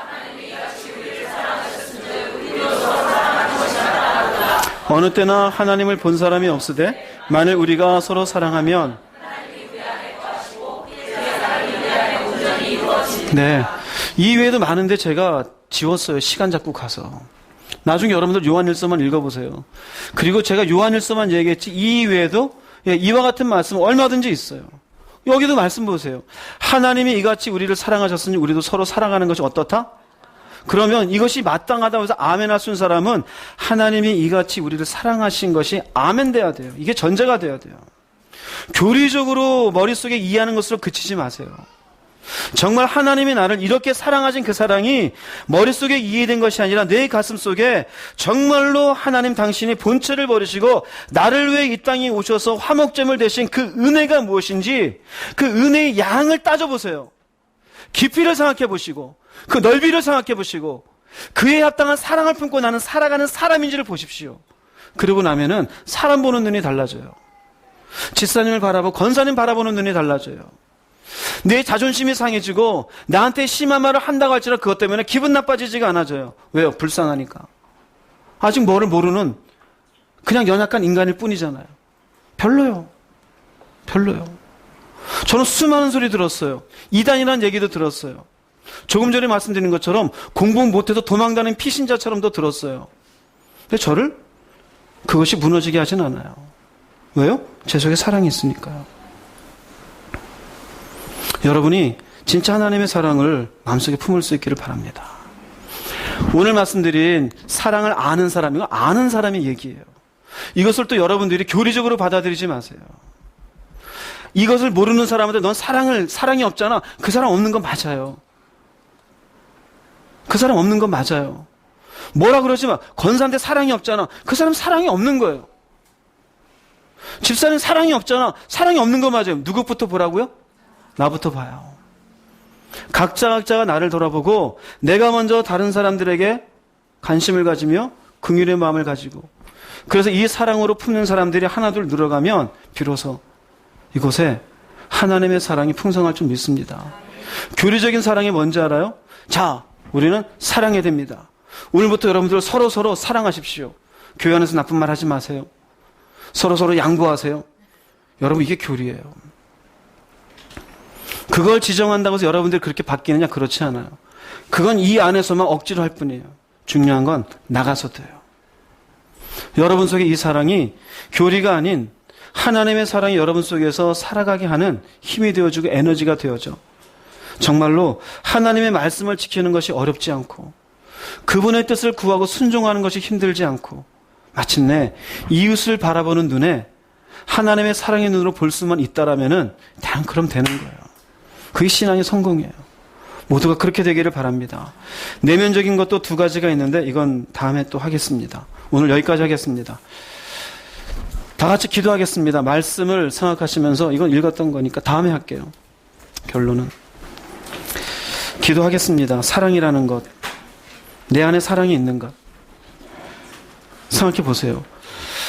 어느 때나 하나님을 본 사람이 없으되 만일 우리가 서로 사랑하면 네, 이 외에도 많은데 제가 지웠어요. 시간 잡고 가서. 나중에 여러분들 요한일서만 읽어보세요. 그리고 제가 요한일서만 얘기했지 이 외에도 이와 같은 말씀 얼마든지 있어요. 여기도 말씀 보세요. 하나님이 이같이 우리를 사랑하셨으니 우리도 서로 사랑하는 것이 어떻다? 그러면 이것이 마땅하다고 해서 아멘 할 수 있는 사람은 하나님이 이같이 우리를 사랑하신 것이 아멘 돼야 돼요. 이게 전제가 돼야 돼요. 교리적으로 머릿속에 이해하는 것으로 그치지 마세요. 정말 하나님이 나를 이렇게 사랑하신 그 사랑이 머릿속에 이해된 것이 아니라 내 가슴 속에 정말로 하나님 당신이 본체를 버리시고 나를 위해 이 땅에 오셔서 화목제물 되신 그 은혜가 무엇인지 그 은혜의 양을 따져보세요. 깊이를 생각해 보시고 그 넓이를 생각해 보시고 그에 합당한 사랑을 품고 나는 살아가는 사람인지를 보십시오. 그러고 나면은 사람 보는 눈이 달라져요. 집사님을 바라보고 권사님 바라보는 눈이 달라져요. 내 자존심이 상해지고 나한테 심한 말을 한다고 할지라도 그것 때문에 기분 나빠지지가 않아져요. 왜요? 불쌍하니까. 아직 뭐를 모르는 그냥 연약한 인간일 뿐이잖아요. 별로요. 저는 수많은 소리 들었어요. 이단이라는 얘기도 들었어요. 조금 전에 말씀드린 것처럼 공부 못해서 도망다니는 피신자처럼도 들었어요. 근데 저를 그것이 무너지게 하진 않아요. 왜요? 제 속에 사랑이 있으니까요. 여러분이 진짜 하나님의 사랑을 마음속에 품을 수 있기를 바랍니다. 오늘 말씀드린 사랑을 아는 사람, 이거 아는 사람의 얘기예요. 이것을 또 여러분들이 교리적으로 받아들이지 마세요. 이것을 모르는 사람한테 넌 사랑이 없잖아. 그 사람 없는 건 맞아요. 그 사람 없는 건 맞아요. 뭐라 그러지 마. 권사한테 사랑이 없잖아. 그 사람 사랑이 없는 거예요. 집사님 사랑이 없잖아. 사랑이 없는 거 맞아요. 누구부터 보라고요? 나부터 봐요. 각자가 나를 돌아보고 내가 먼저 다른 사람들에게 관심을 가지며 긍휼의 마음을 가지고 그래서 이 사랑으로 품는 사람들이 하나둘 늘어가면 비로소 이곳에 하나님의 사랑이 풍성할 줄 믿습니다. 교리적인 사랑이 뭔지 알아요? 자, 우리는 사랑해야 됩니다. 오늘부터 여러분들 서로 사랑하십시오. 교회 안에서 나쁜 말 하지 마세요. 서로 양보하세요. 여러분 이게 교리예요. 그걸 지정한다고 해서 여러분들이 그렇게 바뀌느냐? 그렇지 않아요. 그건 이 안에서만 억지로 할 뿐이에요. 중요한 건 나가서 돼요. 여러분 속에 이 사랑이 교리가 아닌 하나님의 사랑이 여러분 속에서 살아가게 하는 힘이 되어주고 에너지가 되어져. 정말로 하나님의 말씀을 지키는 것이 어렵지 않고 그분의 뜻을 구하고 순종하는 것이 힘들지 않고 마침내 이웃을 바라보는 눈에 하나님의 사랑의 눈으로 볼 수만 있다라면은 그냥 그럼 되는 거예요. 그게 신앙의 성공이에요. 모두가 그렇게 되기를 바랍니다. 내면적인 것도 두 가지가 있는데 이건 다음에 또 하겠습니다. 오늘 여기까지 하겠습니다. 다 같이 기도하겠습니다. 말씀을 생각하시면서 이건 읽었던 거니까 다음에 할게요. 결론은 기도하겠습니다. 사랑이라는 것, 내 안에 사랑이 있는 것 생각해 보세요.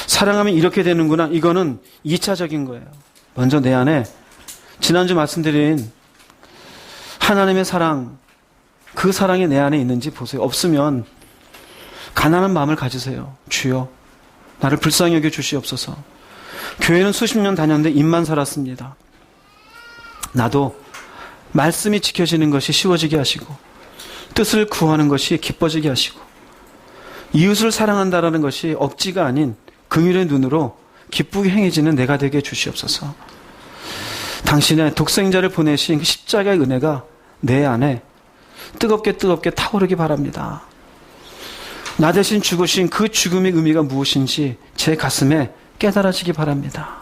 사랑하면 이렇게 되는구나. 이거는 2차적인 거예요. 먼저 내 안에 지난주 말씀드린 하나님의 사랑, 그 사랑이 내 안에 있는지 보세요. 없으면 가난한 마음을 가지세요. 주여, 나를 불쌍히 여겨 주시옵소서. 교회는 수십 년 다녔는데 입만 살았습니다. 나도 말씀이 지켜지는 것이 쉬워지게 하시고 뜻을 구하는 것이 기뻐지게 하시고 이웃을 사랑한다라는 것이 억지가 아닌 긍휼의 눈으로 기쁘게 행해지는 내가 되게 해주시옵소서. 당신의 독생자를 보내신 그 십자가의 은혜가 내 안에 뜨겁게 타오르기 바랍니다. 나 대신 죽으신 그 죽음의 의미가 무엇인지 제 가슴에 깨달아지기 바랍니다.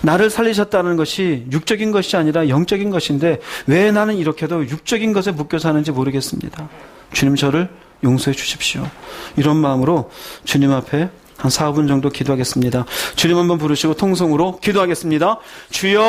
나를 살리셨다는 것이 육적인 것이 아니라 영적인 것인데 왜 나는 이렇게도 육적인 것에 묶여 사는지 모르겠습니다. 주님 저를 용서해 주십시오. 이런 마음으로 주님 앞에 한 4분 정도 기도하겠습니다. 주님 한번 부르시고 통성으로 기도하겠습니다. 주여